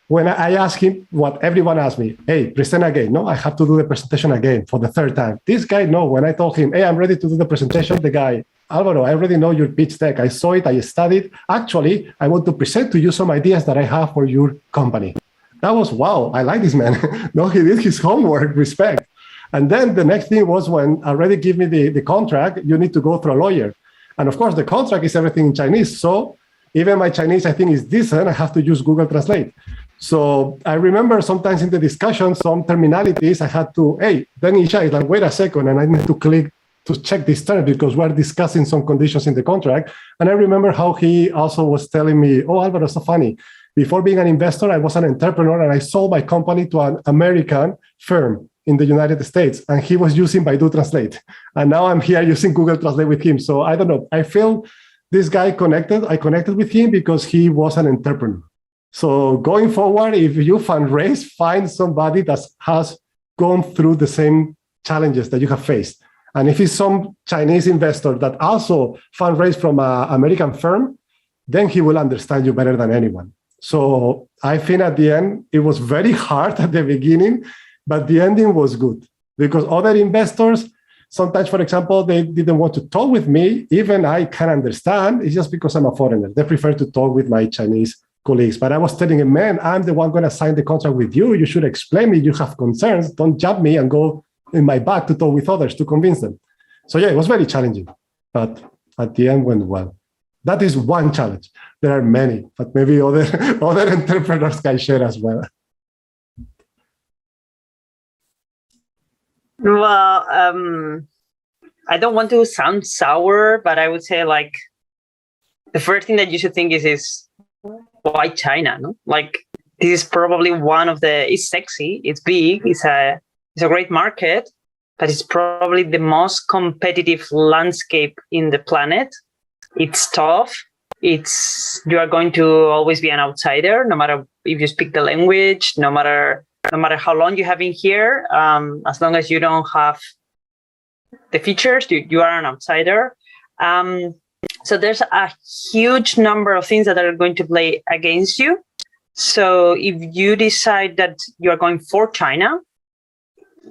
When I ask him what everyone asked me, hey, present again. No, I have to do the presentation again for the 3rd time. This guy, no, when I told him, hey, I'm ready to do the presentation, the guy, Alvaro, I already know your pitch deck. I saw it, I studied. Actually, I want to present to you some ideas that I have for your company. That was, wow, I like this man. No, he did his homework, respect. And then the next thing was when already give me the contract, you need to go through a lawyer. And of course, the contract is everything in Chinese. So even my Chinese, I think, is decent. I have to use Google Translate. So I remember sometimes in the discussion, some terminalities I had to, hey, then Isha is like, wait a second, and I need to click to check this term because we're discussing some conditions in the contract. And I remember how he also was telling me, oh, Alvaro, so funny. Before being an investor, I was an entrepreneur and I sold my company to an American firm in the United States, and he was using Baidu Translate. And now I'm here using Google Translate with him. So I don't know, I feel this guy connected. I connected with him because he was an entrepreneur. So going forward, if you fundraise, find somebody that has gone through the same challenges that you have faced. And if it's some Chinese investor that also fundraised from an American firm, then he will understand you better than anyone. So I think at the end, it was very hard at the beginning, but the ending was good because other investors, sometimes, for example, they didn't want to talk with me. Even I can understand. It's just because I'm a foreigner. They prefer to talk with my Chinese colleagues. But I was telling him, man, I'm the one going to sign the contract with you. You should explain me. You have concerns. Don't jump me and go in my back to talk with others to convince them. So yeah, it was very challenging, but at the end went well. That is one challenge. There are many, but maybe other entrepreneurs can share as well. Well, I don't want to sound sour, but I would say like the first thing that you should think is why China? No? Like this is probably one of the. It's sexy. It's big. It's a great market, but it's probably the most competitive landscape in the planet. It's tough. You are going to always be an outsider, no matter if you speak the language, no matter how long you have been here. As long as you don't have the features, you are an outsider. So there's a huge number of things that are going to play against you. So if you decide that you are going for China,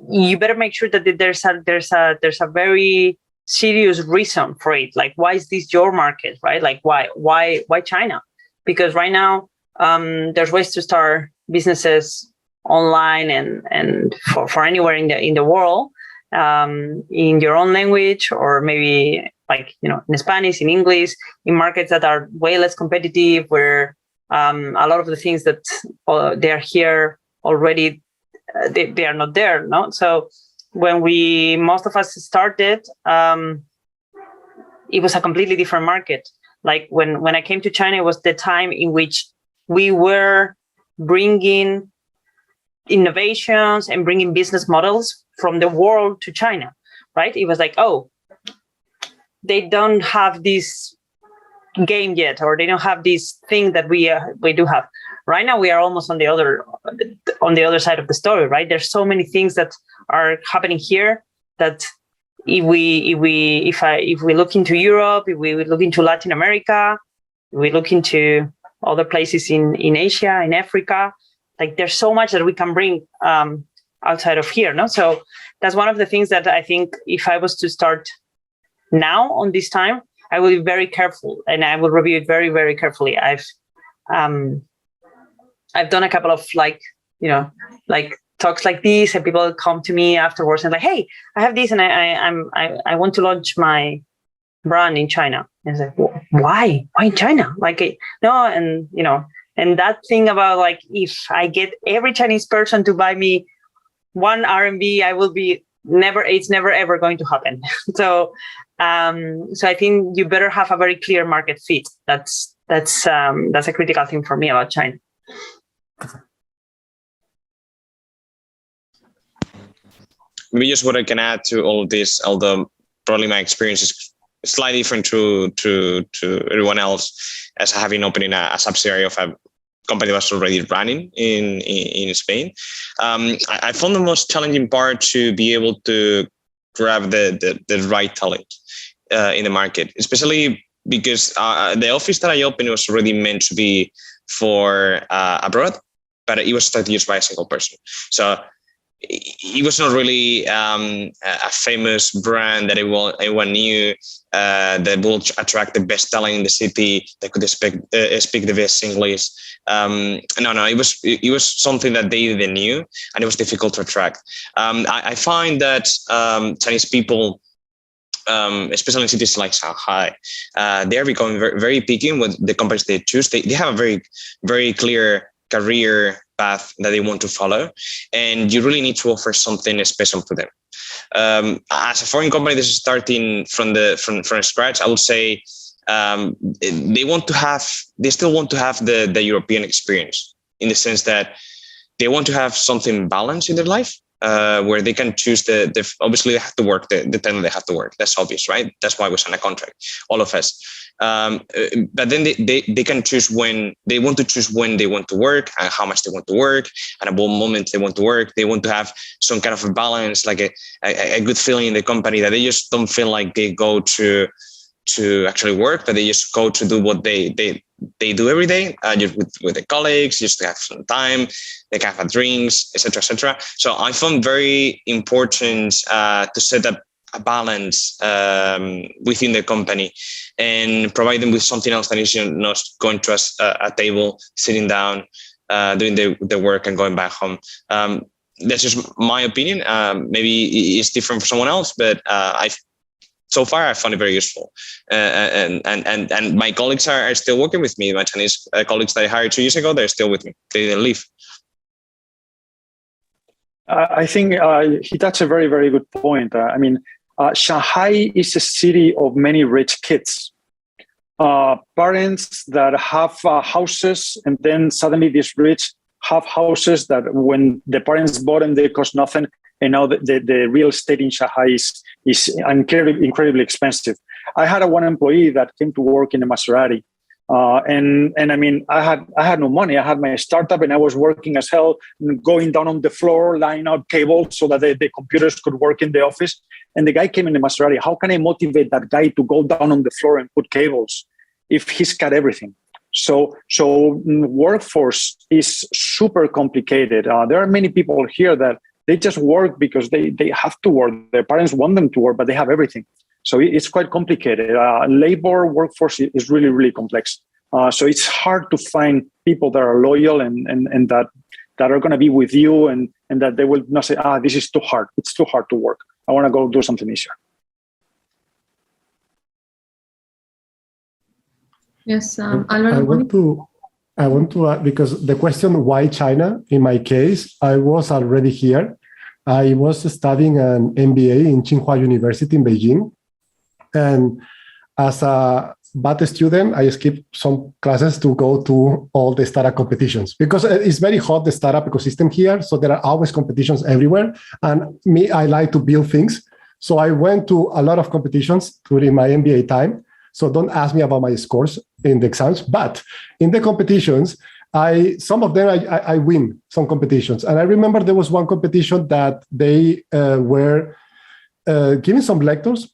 you better make sure that there's a very serious reason for it. Like, why is this your market, right? Like, why China? Because right now there's ways to start businesses online and for anywhere in the world, in your own language, or maybe like, in Spanish, in English, in markets that are way less competitive, where a lot of the things that they are here already, they are not there, no? So when most of us started, it was a completely different market. Like when I came to China, it was the time in which we were bringing innovations and bringing business models from the world to China, right? It was like, oh, they don't have this game yet, or they don't have this thing that we do have. Right now, we are almost on the other side of the story, right? There's so many things that are happening here that if we look into Europe, if we look into Latin America, if we look into other places in Asia, in Africa, like there's so much that we can bring outside of here, no? So that's one of the things that I think if I was to start now on this time, I will be very careful and I will review it very, very carefully. I've done a couple of like talks like this, and people come to me afterwards and like, hey, I have this and I want to launch my brand in China. And it's like, well, why in China? Like, no, and and that thing about like, if I get every Chinese person to buy me 1 RMB, I will be it's never ever going to happen. So I think you better have a very clear market fit. That's a critical thing for me about China. Maybe just what I can add to all of this, although probably my experience is slightly different to everyone else, as having opening a subsidiary of a company that was already running in Spain. I found the most challenging part to be able to grab the right talent in the market, especially because the office that I opened was already meant to be for abroad, but it was started used by a single person. So it was not really a famous brand that everyone knew that will attract the best talent in the city that could speak the best English. No, it was something that they didn't knew, and it was difficult to attract. I find that Chinese people, especially in cities like Shanghai, they are becoming very, very picky with the companies they choose. They have a very, very clear career path that they want to follow, and you really need to offer something special to them. As a foreign company, this is starting from scratch. I would say they still want to have the European experience, in the sense that they want to have something balanced in their life, where they can choose obviously they have to work the time they have to work. That's obvious, right? That's why we sign a contract, all of us. But then they can choose when they want to work, and how much they want to work, and at what moment they want to work. They want to have some kind of a balance, like a good feeling in the company, that they just don't feel like they go to actually work, but they just go to do what they do every day, just with their colleagues, just to have some time, they can have drinks, etc., etc. So I found very important to set up a balance within the company, and provide them with something else that is not going to a table, sitting down, doing the work and going back home. That's just my opinion. Maybe it's different for someone else, but so far I found it very useful. And my colleagues are still working with me. My Chinese colleagues that I hired 2 years ago, they're still with me. They didn't leave. I think he touched a very, very good point. Shanghai is a city of many rich kids. Parents that have houses, and then suddenly these rich have houses that when the parents bought them, they cost nothing. And now the real estate in Shanghai is incredibly expensive. I had one employee that came to work in a Maserati. I had no money. I had my startup and I was working as hell, going down on the floor, laying out cables so that the computers could work in the office. And the guy came in the Maserati. How can I motivate that guy to go down on the floor and put cables if he's got everything? So workforce is super complicated. There are many people here that they just work because they have to work. Their parents want them to work, but they have everything. So it's quite complicated. Labor workforce is really, really complex. So it's hard to find people that are loyal and that are going to be with you and that they will not say, this is too hard. It's too hard to work. I want to go do something easier. Yes, I want to because the question why China, in my case, I was already here. I was studying an MBA in Tsinghua University in Beijing. And as a bad student, I skipped some classes to go to all the startup competitions because it's very hot, the startup ecosystem here. So there are always competitions everywhere. And me, I like to build things. So I went to a lot of competitions during my MBA time. So don't ask me about my scores in the exams, but in the competitions, some of them I win some competitions. And I remember there was one competition that they were giving some lectures,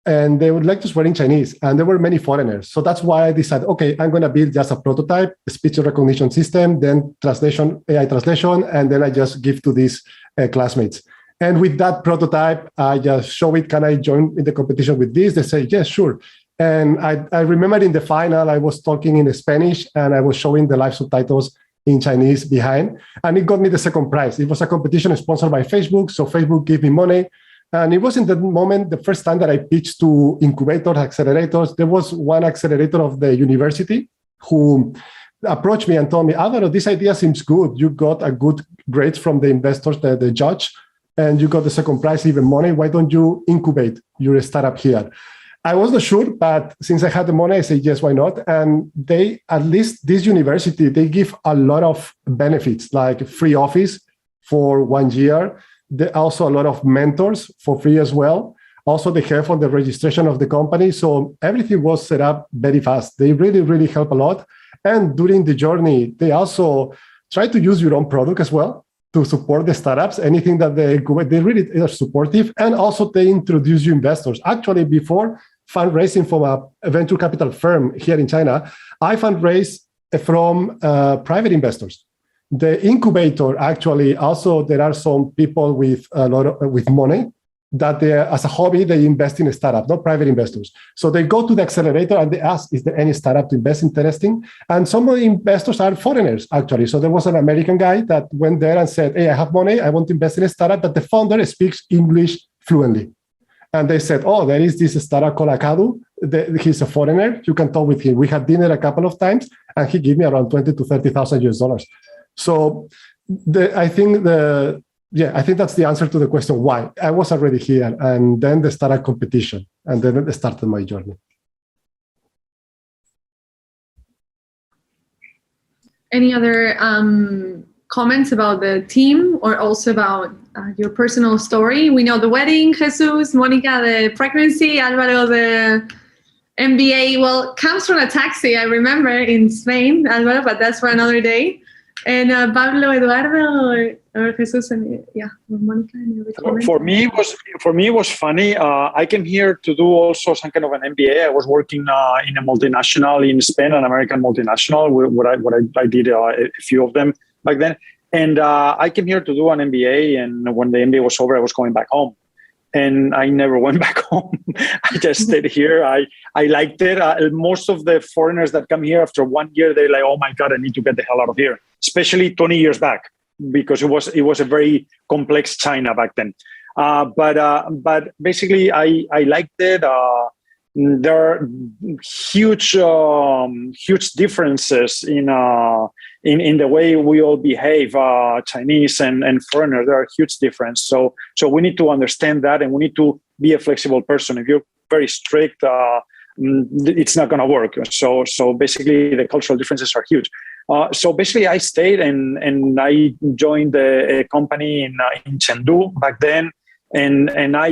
and the lectures were in Chinese, and there were many foreigners. So that's why I decided, okay, I'm going to build just a prototype, a speech recognition system, then translation, AI translation, and then I just give to these classmates. And with that prototype, I just show it, can I join in the competition with this? They say, yes, sure. And I remember in the final, I was talking in Spanish and I was showing the live subtitles in Chinese behind, and it got me the second prize. It was a competition sponsored by Facebook. So Facebook gave me money. And it was in that moment, the first time that I pitched to incubators, accelerators. There was one accelerator of the university who approached me and told me, Alvaro, this idea seems good. You got a good grade from the investors, the judge, and you got the second prize, even money. Why don't you incubate your startup here? I wasn't sure, but since I had the money, I said, yes, why not? And they, at least this university, they give a lot of benefits, like free office for 1 year. Also a lot of mentors for free as well. Also, they help on the registration of the company. So everything was set up very fast. They really, really help a lot. And during the journey, they also try to use your own product as well to support the startups. Anything that they really are supportive. And also they introduce you investors. Actually, before fundraising from a venture capital firm here in China, I fundraised from private investors. The incubator, actually, also there are some people with a lot with money that they, as a hobby, they invest in a startup, not private investors. So they go to the accelerator and they ask, is there any startup to invest interesting? And some of the investors are foreigners, actually. So there was an American guy that went there and said, hey, I have money, I want to invest in a startup, but the founder speaks English fluently. And they said, oh, there is this startup called Akadu. He's a foreigner. You can talk with him. We had dinner a couple of times. and he gave me around 20 to 30,000 US dollars. So I think that's the answer to the question why. I was already here, and then they started competition, and then it started my journey. Any other comments about the team or also about your personal story? We know the wedding, Jesus, Monica, the pregnancy, Álvaro, the MBA. Well, comes from a taxi, I remember, in Spain, Álvaro, but that's for another day. And Pablo, Eduardo, or Jesus, and Monica. Any other comments? For me, it was funny. I came here to do also some kind of an MBA. I was working in a multinational in Spain, an American multinational. What I did a few of them back then, and I came here to do an MBA. And when the MBA was over, I was going back home, and I never went back home. I just stayed here. I liked it. Most of the foreigners that come here after 1 year, they're like, "Oh my God, I need to get the hell out of here." Especially 20 years back, because it was a very complex China back then. But basically, I liked it. There are huge differences in the way we all behave, Chinese and foreigners. There are huge differences. So we need to understand that, and we need to be a flexible person. If you're very strict, it's not going to work. So basically, the cultural differences are huge. So basically, I stayed and I joined a company in Chengdu back then, and I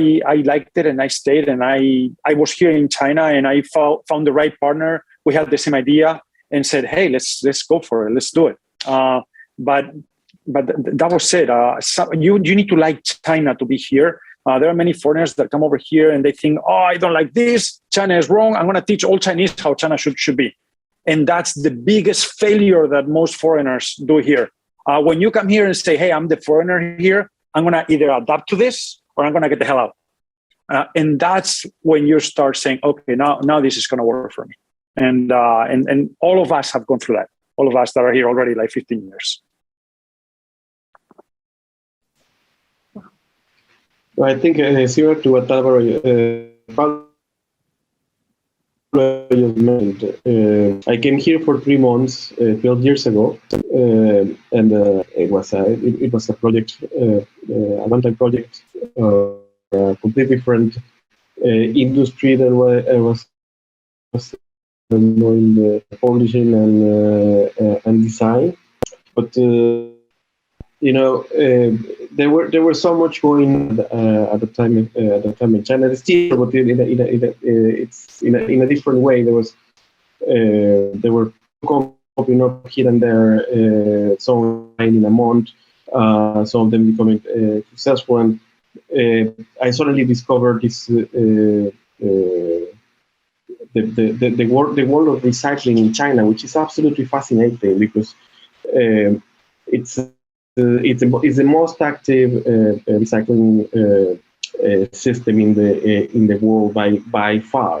liked it, and I stayed, and I was here in China, and I found the right partner. We had the same idea and said, "Hey, let's go for it. Let's do it." But that was it. You need to like China to be here. There are many foreigners that come over here and they think, "Oh, I don't like this. China is wrong. I'm going to teach all Chinese how China should be." And that's the biggest failure that most foreigners do here. When you come here and say, "Hey, I'm the foreigner here. I'm going to either adapt to this or I'm going to get the hell out." And that's when you start saying, "Okay, now this is going to work for me." And all of us have gone through that. All of us that are here already like 15 years. Well, I think similar to what Álvaro just mentioned, I came here for 3 months 12 years ago, and it was a project, a one-time project, a completely different industry than what I was in the publishing and design, but there were so much going at the time in China. It's still, but it's in a different way. There were popping up here and there, some in a month, some of them becoming successful, and I suddenly discovered this the world of recycling in China, which is absolutely fascinating because it's the most active recycling system in the world by far.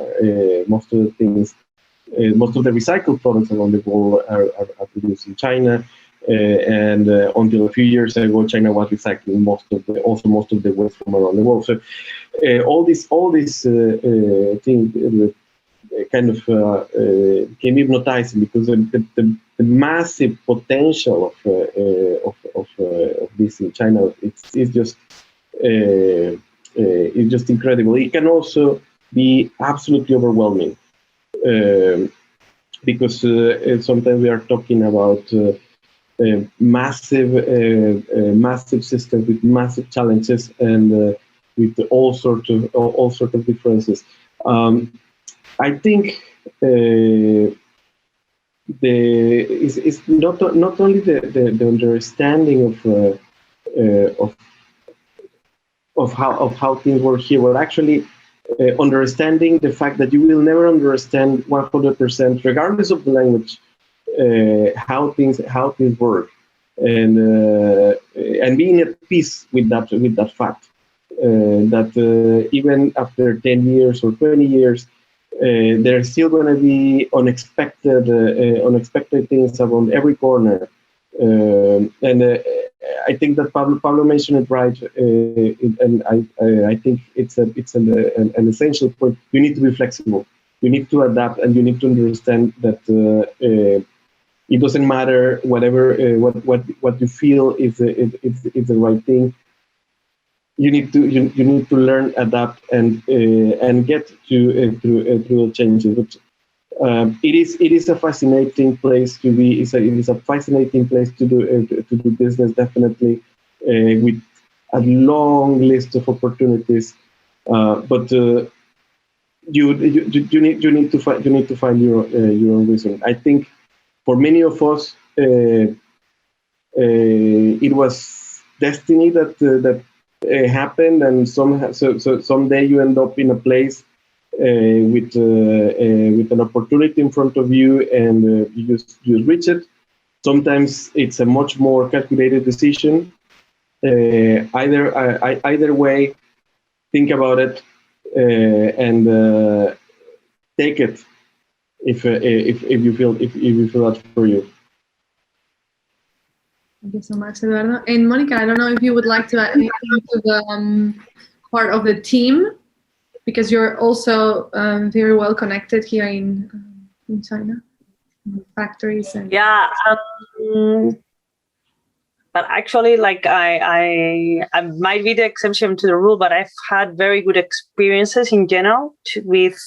Most of the recycled products around the world are produced in China, and until a few years ago, China was recycling most of the waste from around the world. So all these things kind of became hypnotizing because the massive potential of this in China is just incredible. It can also be absolutely overwhelming because sometimes we are talking about massive systems with massive challenges and with all sorts of differences. I think it's not only the understanding of how things work here, but actually understanding the fact that you will never understand 100%, regardless of the language, how things work, and being at peace with that fact, that even after 10 years or 20 years. There's still going to be unexpected things around every corner, and I think that Pablo mentioned it right, and I think it's an essential point. You need to be flexible. You need to adapt, and you need to understand that it doesn't matter whatever what you feel is the right thing. You need to learn, adapt, and get through the changes. But it is a fascinating place to be. It is a fascinating place to do business, definitely, with a long list of opportunities. But you need to find your own reason. I think for many of us, it was destiny that happened, and someday you end up in a place with an opportunity in front of you, and you just reach it. Sometimes it's a much more calculated decision. Either way, think about it and take it if you feel that's for you. Thank you so much, Eduardo. And Monica, I don't know if you would like to add anything to the part of the team, because you're also very well connected here in China, factories and but actually, like I might be the exception to the rule, but I've had very good experiences in general with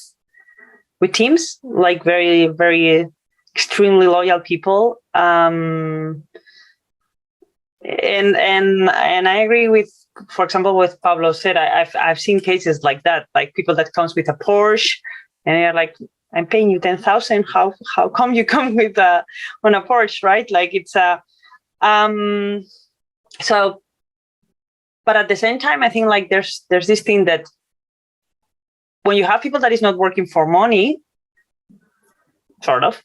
teams, like very, very extremely loyal people. And I agree with, for example, what Pablo said. I've seen cases like that, like people that comes with a Porsche, and they're like, "I'm paying you 10,000. How come you come with on a Porsche, right?" Like it's a so. But at the same time, I think like there's this thing that when you have people that is not working for money, sort of.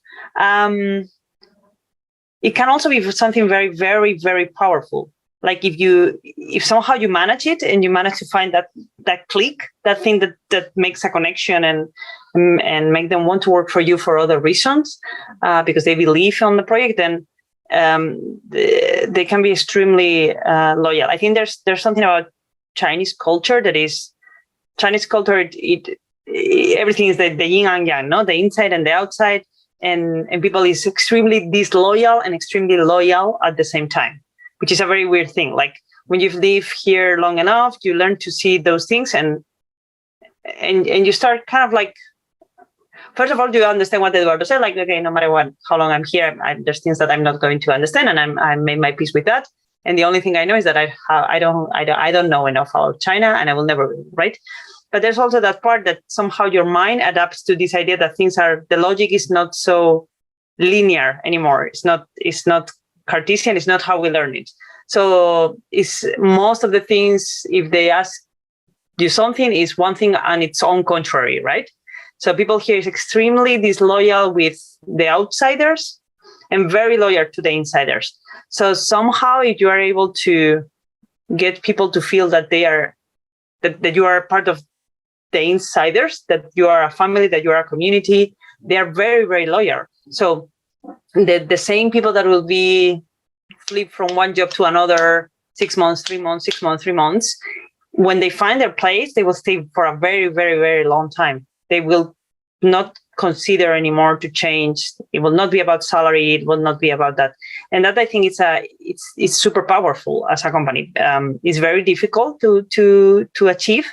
It can also be something very, very, very powerful. Like if somehow you manage it and you manage to find that click, that thing that makes a connection and make them want to work for you for other reasons, because they believe on the project, then they can be extremely loyal. I think there's something about Chinese culture that is Chinese culture. Everything is the yin and yang, no, the inside and the outside. And people is extremely disloyal and extremely loyal at the same time, which is a very weird thing. Like when you live here long enough, you learn to see those things and you start kind of like, first of all, you understand what Eduardo said, like, okay, no matter how long I'm here, there's things that I'm not going to understand, and I made my peace with that. And the only thing I know is that I don't know enough about China, and I will never, right? But there's also that part that somehow your mind adapts to this idea that the logic is not so linear anymore. It's not Cartesian. It's not how we learn it. So it's most of the things, if they ask you something, is one thing and its own contrary, right? So people here is extremely disloyal with the outsiders and very loyal to the insiders. So somehow if you are able to get people to feel that that you are part of the insiders, that you are a family, that you are a community, they are very, very loyal. So the same people that will be flip from one job to another 6 months, 3 months, 6 months, 3 months, when they find their place, they will stay for a very, very, very long time. They will not consider anymore to change. It will not be about salary. It will not be about that. And that, I think, it's super powerful as a company. It's very difficult to achieve.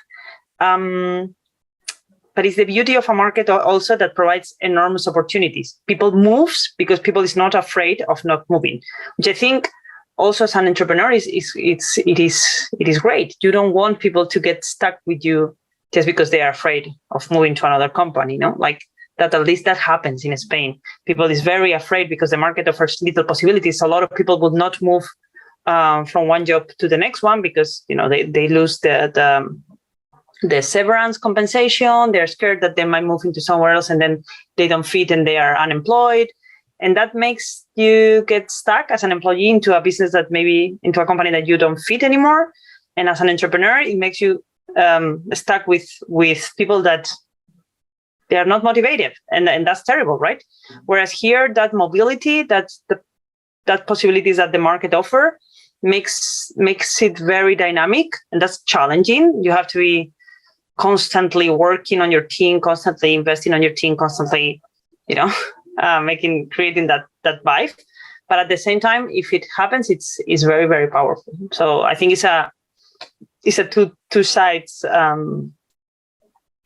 But it's the beauty of a market also that provides enormous opportunities. People moves because people is not afraid of not moving, which I think also as an entrepreneur it is great. You don't want people to get stuck with you just because they are afraid of moving to another company, no? Like that, at least that happens in Spain. People is very afraid because the market offers little possibilities. A lot of people would not move from one job to the next one because, you know, they lose the severance compensation. They're scared that they might move into somewhere else and then they don't fit and they are unemployed. And that makes you get stuck as an employee into a business that maybe into a company that you don't fit anymore. And as an entrepreneur, it makes you stuck with people that they are not motivated. And that's terrible, right? Whereas here, that mobility, that possibilities that the market offer makes it very dynamic, and that's challenging. You have to be constantly working on your team, constantly investing on your team, constantly, creating that vibe. But at the same time, if it happens, it's very, very powerful. So I think it's a two sides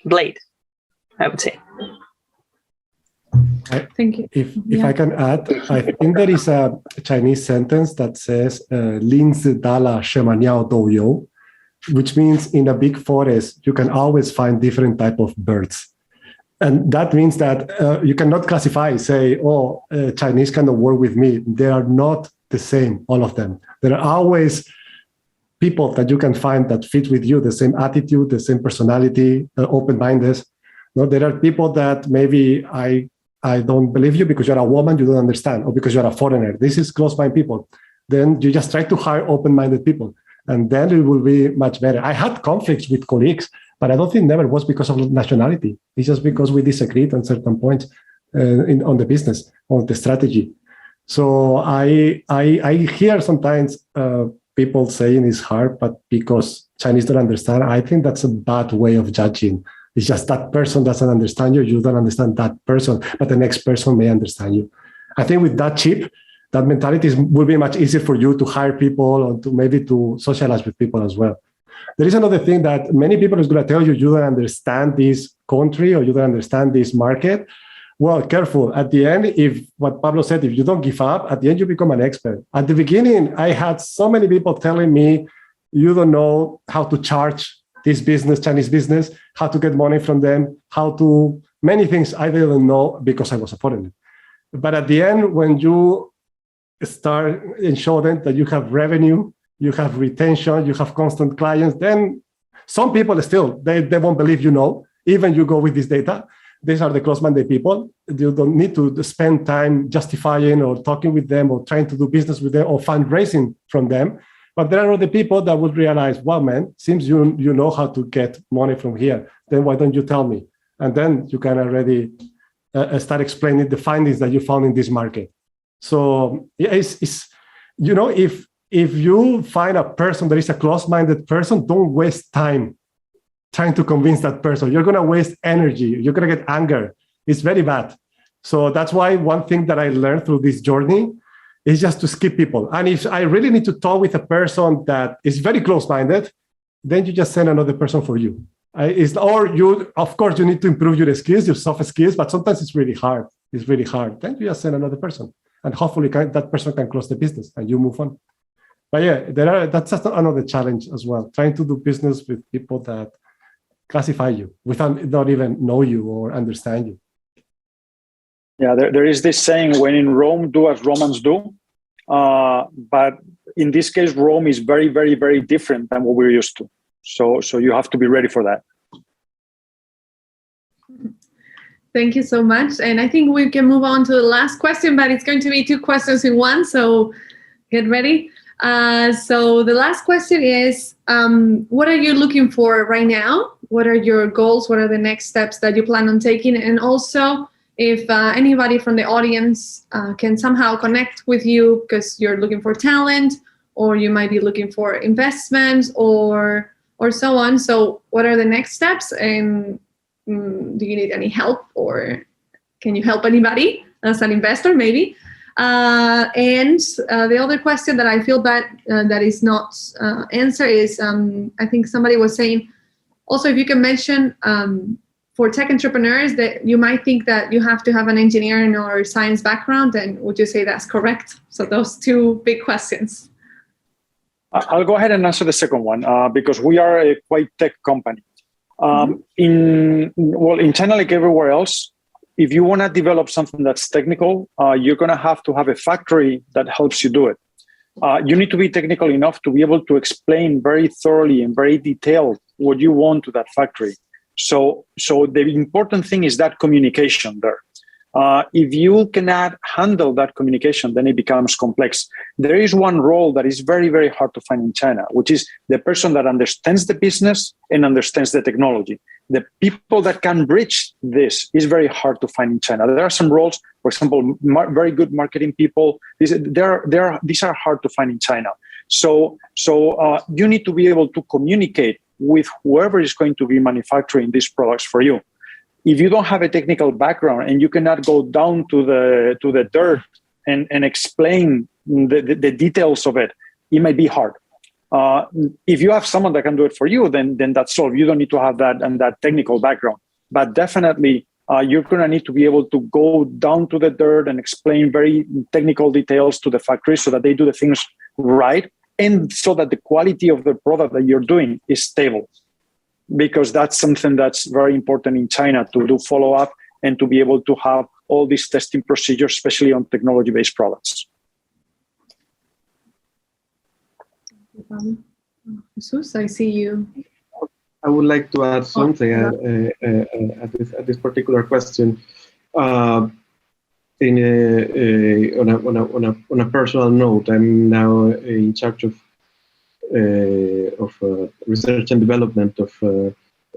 blade, I would say. Thank you. If I can add, I think there is a Chinese sentence that says "Lin zi da la shema niao dou you," which means in a big forest you can always find different type of birds, and that means that you cannot classify, say, Chinese cannot work with me. They are not the same, all of them. There are always people that you can find that fit with you, the same attitude, the same personality, open-minded. No, there are people that maybe I don't believe you because you're a woman, you don't understand, or because you're a foreigner. This is close-minded people. Then you just try to hire open-minded people, and then it will be much better. I had conflicts with colleagues, but I don't think never was because of nationality. It's just because we disagreed on certain points on the business, on the strategy. So I hear sometimes people saying it's hard, but because Chinese don't understand, I think that's a bad way of judging. It's just that person doesn't understand you, you don't understand that person, but the next person may understand you. I think with that chip, that mentality will be much easier for you to hire people or to maybe to socialize with people as well. There is another thing that many people is going to tell you, you don't understand this country or you don't understand this market. Well, careful. At the end, if what Pablo said, if you don't give up, at the end you become an expert. At the beginning, I had so many people telling me, you don't know how to charge this business, Chinese business, how to get money from them, how to, many things I didn't know because I was a foreigner. But at the end, when you start and show them that you have revenue, you have retention, you have constant clients, then some people still, they won't believe you know, even you go with this data. These are the close-minded people. You don't need to spend time justifying or talking with them or trying to do business with them or fundraising from them. But there are other people that would realize, wow, man, seems you know how to get money from here. Then why don't you tell me? And then you can already start explaining the findings that you found in this market. So yeah, it's you know, if you find a person that is a close-minded person, don't waste time trying to convince that person. You're going to waste energy. You're going to get anger. It's very bad. So that's why one thing that I learned through this journey is just to skip people. And if I really need to talk with a person that is very close-minded, then you just send another person for you. Or you, of course, you need to improve your skills, your soft skills, but sometimes it's really hard. It's really hard. Then you just send another person. And hopefully that person can close the business and you move on. But yeah, that's just another challenge as well. Trying to do business with people that classify you without not even know you or understand you. Yeah, there is this saying, when in Rome, do as Romans do. But in this case, Rome is very, very, very different than what we're used to. So you have to be ready for that. Thank you so much. And I think we can move on to the last question, but it's going to be 2 questions in one. So get ready. So the last question is, what are you looking for right now? What are your goals? What are the next steps that you plan on taking? And also, if anybody from the audience can somehow connect with you because you're looking for talent, or you might be looking for investments or so on. So what are the next steps? And do you need any help, or can you help anybody as an investor maybe? And the other question that I feel bad that is not answered is, I think somebody was saying, also if you can mention for tech entrepreneurs that you might think that you have to have an engineering or science background, and would you say that's correct? So those 2 big questions. I'll go ahead and answer the second one because we are a quite tech company. In China, like everywhere else, if you want to develop something that's technical, you're going to have a factory that helps you do it. You need to be technical enough to be able to explain very thoroughly and very detailed what you want to that factory. So the important thing is that communication there. If you cannot handle that communication, then it becomes complex. There is one role that is very, very hard to find in China, which is the person that understands the business and understands the technology. The people that can bridge this is very hard to find in China. There are some roles, for example, very good marketing people. These are hard to find in China. So you need to be able to communicate with whoever is going to be manufacturing these products for you. If you don't have a technical background and you cannot go down to the dirt and explain the details of it, it might be hard. If you have someone that can do it for you, then that's solved. You don't need to have that technical background. But definitely, you're going to need to be able to go down to the dirt and explain very technical details to the factory so that they do the things right, and so that the quality of the product that you're doing is stable. Because that's something that's very important in China, to do follow-up and to be able to have all these testing procedures, especially on technology-based products. Jesus, I see you. I would like to add something at this particular question. On a personal note, I'm now in charge of research and development of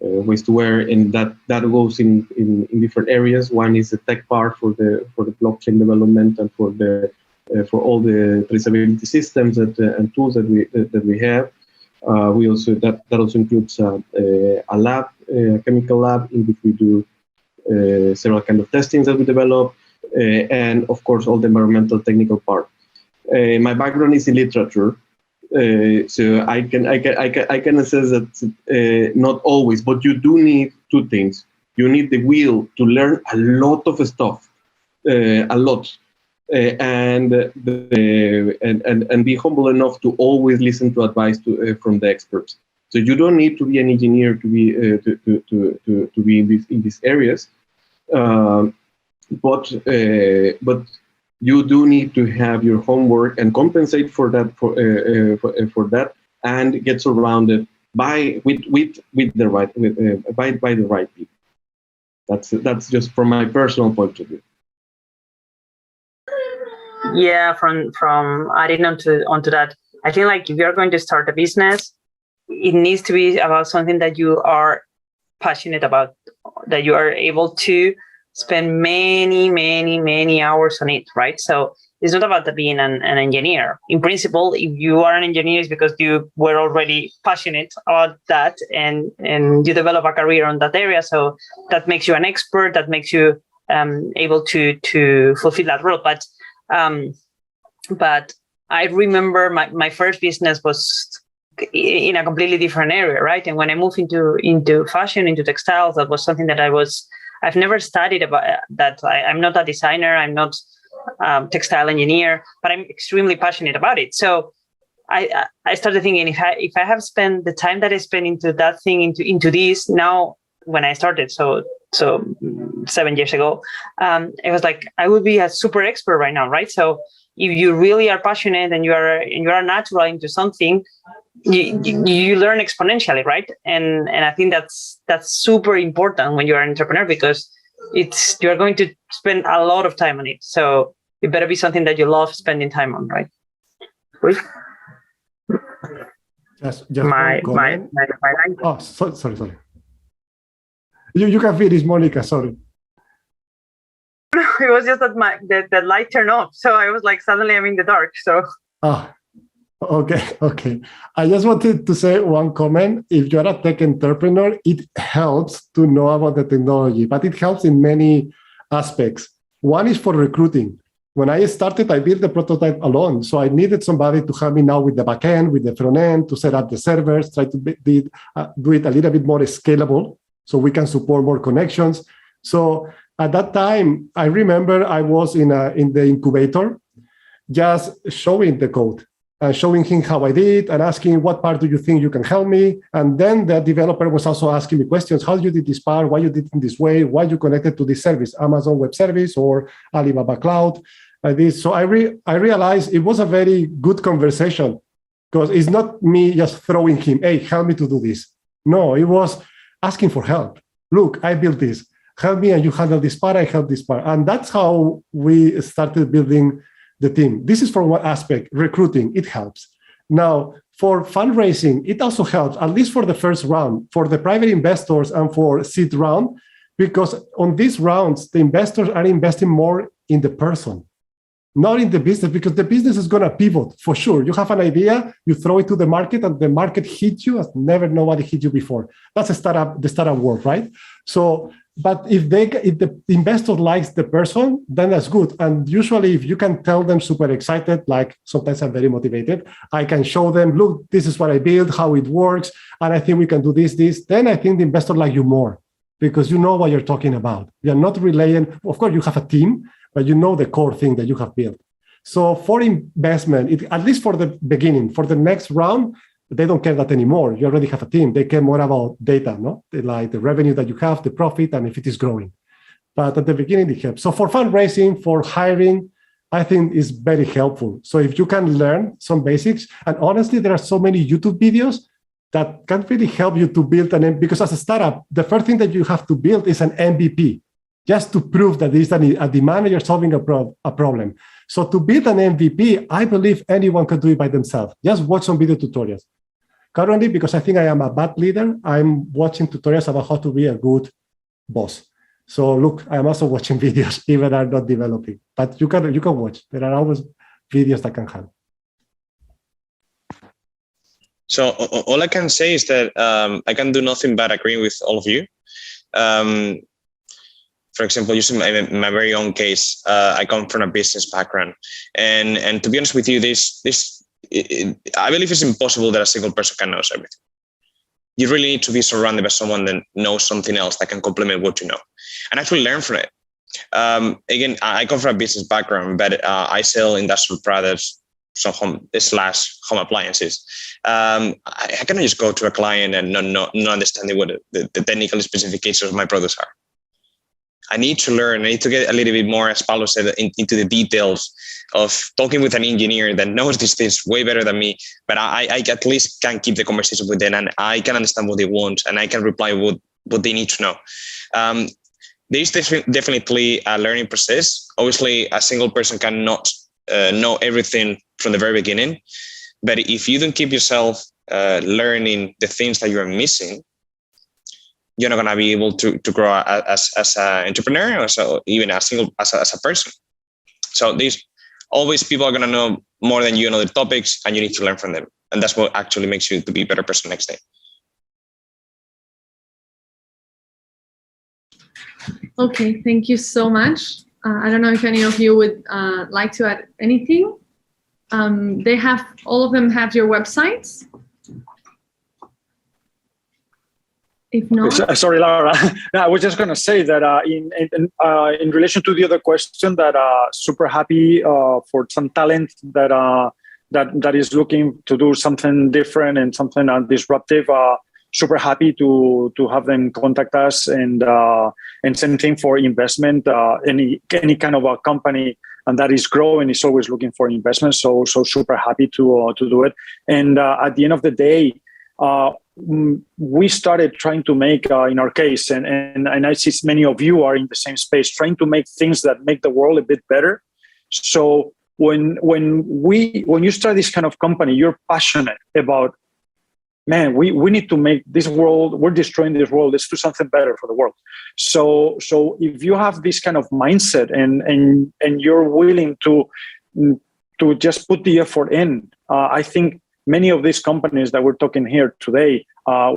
waste to wear, and that goes in different areas. One is the tech part for the blockchain development and for all the traceability systems and tools that we have. We also that also includes a lab, a chemical lab, in which we do several kind of testings that we develop, and of course all the environmental technical part. My background is in literature, so I can assess that not always, but you do need two things. You need the will to learn a lot of stuff, a lot. And be humble enough to always listen to advice from the experts. So you don't need to be an engineer to be in these areas, but you do need to have your homework and compensate for that for that, and get surrounded by the right people. That's just from my personal point of view. Yeah, from adding onto that, I think like if you're going to start a business, it needs to be about something that you are passionate about, that you are able to spend many hours on it, right? So it's not about being an engineer. In principle, if you are an engineer, it's because you were already passionate about that and you develop a career on that area. So that makes you an expert, that makes you able to fulfill that role. But I remember my first business was in a completely different area, right? And when I moved into fashion, into textiles, that was something that I've never studied about that. I'm not a designer, I'm not textile engineer, but I'm extremely passionate about it. So I started thinking, if I have spent the time that I spent into that thing, into this now, when I started, so 7 years ago, it was like I would be a super expert right now, right? So if you really are passionate and you are natural into something, you learn exponentially, right? And I think that's super important when you are an entrepreneur, because you are going to spend a lot of time on it. So it better be something that you love spending time on, right? Just my line. Oh, sorry. You can finish, Monica. Sorry. It was just that the light turned off, so I was like, suddenly I'm in the dark. So. Okay. I just wanted to say one comment. If you're a tech entrepreneur, it helps to know about the technology, but it helps in many aspects. One is for recruiting. When I started, I built the prototype alone. So I needed somebody to help me now with the backend, with the front end, to set up the servers, try to do it a little bit more scalable so we can support more connections. So at that time, I remember I was in the incubator, just showing the code, showing him how I did and asking, what part do you think you can help me? And then the developer was also asking me questions. How you did this part? Why you did it in this way? Why you connected to this service, Amazon Web Service or Alibaba Cloud? So I realized it was a very good conversation, because it's not me just throwing him, hey, help me to do this. No, it was asking for help. Look, I built this. Help me, and you handle this part, I help this part. And that's how we started building the team. This is for one aspect, recruiting, it helps. Now, for fundraising, it also helps, at least for the first round, for the private investors and for seed round, because on these rounds, the investors are investing more in the person, not in the business, because the business is going to pivot for sure. You have an idea, you throw it to the market, and the market hits you as never nobody hit you before. That's the startup world, right? So But if the investor likes the person, then that's good. And usually if you can tell them super excited, like sometimes I'm very motivated, I can show them, look, this is what I built, how it works, and I think we can do this, then I think the investor like you more because you know what you're talking about. You're not relying, of course you have a team, but you know the core thing that you have built. So for investment, at least for the beginning, for the next round, they don't care that anymore. You already have a team. They care more about data, no? Like the revenue that you have, the profit, and if it is growing. But at the beginning, it helps. So for fundraising, for hiring, I think is very helpful. So if you can learn some basics, and honestly, there are so many YouTube videos that can really help you to build because as a startup, the first thing that you have to build is an MVP, just to prove that there's a demand and you're solving a problem. So to build an MVP, I believe anyone can do it by themselves. Just watch some video tutorials. Currently, because I think I am a bad leader, I'm watching tutorials about how to be a good boss. So look, I'm also watching videos, even I'm not developing. But you can watch. There are always videos that can help. So all I can say is that I can do nothing but agree with all of you. For example, using my very own case, I come from a business background, and to be honest with you, I believe it's impossible that a single person can know everything. You really need to be surrounded by someone that knows something else that can complement what you know, and actually learn from it. Again, I come from a business background, but I sell industrial products, so home appliances. I cannot just go to a client and not understanding what the technical specifications of my products are. I need to learn. I need to get a little bit more, as Paulo said, into the details of talking with an engineer that knows these things way better than me. But I at least can keep the conversation with them, and I can understand what they want, and I can reply what they need to know. There is definitely a learning process. Obviously, a single person cannot know everything from the very beginning. But if you don't keep yourself learning the things that you're missing, you're not going to be able to grow as an entrepreneur or even as a person. So always people are going to know more than you on other topics, and you need to learn from them. And that's what actually makes you to be a better person next day. Okay, thank you so much. I don't know if any of you would like to add anything. All of them have your websites. If not, sorry, Laura. No, I was just going to say that in relation to the other question, that super happy for some talent that is looking to do something different and something disruptive. Super happy to have them contact us, and same thing for investment. Any kind of a company and that is growing is always looking for investment. So super happy to do it. And at the end of the day, we started trying to make, in our case, and I see many of you are in the same space, trying to make things that make the world a bit better. So when you start this kind of company, you're passionate about, man, we need to make this world, we're destroying this world, let's do something better for the world. So if you have this kind of mindset and you're willing to just put the effort in, I think many of these companies that we're talking here today,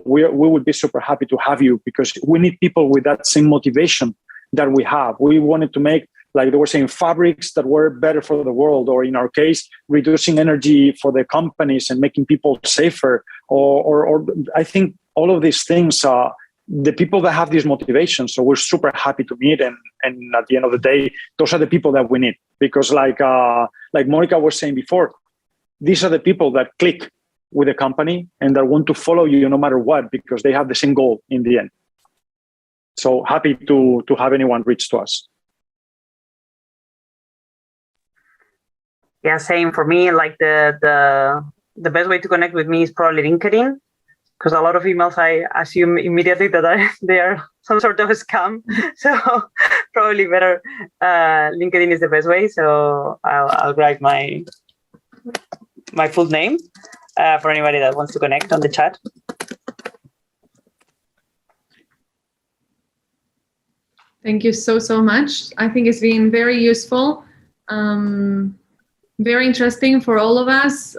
we would be super happy to have you, because we need people with that same motivation that we have. We wanted to make, like they were saying, fabrics that were better for the world, or in our case, reducing energy for the companies and making people safer. Or I think all of these things are the people that have these motivations. So we're super happy to meet, and at the end of the day, those are the people that we need, because like Monica was saying before, these are the people that click with the company and that want to follow you no matter what, because they have the same goal in the end. So happy to have anyone reach to us. Yeah, same for me. Like the best way to connect with me is probably LinkedIn, because a lot of emails I assume immediately that they are some sort of a scam. So probably better LinkedIn is the best way. So I'll write my full name for anybody that wants to connect on the chat. thank you so much. I think it's been very useful, very interesting for all of us,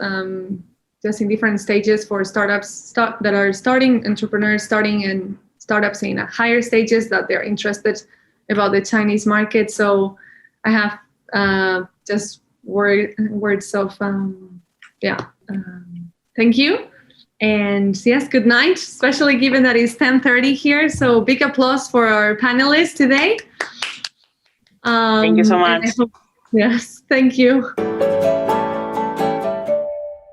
just in different stages for startups that are starting, entrepreneurs starting, and startups in higher stages that they're interested about the Chinese market. So I have just words of thank you. And yes, good night, especially given that it's 10:30 here. So big applause for our panelists today. Thank you so much. Yes, thank you.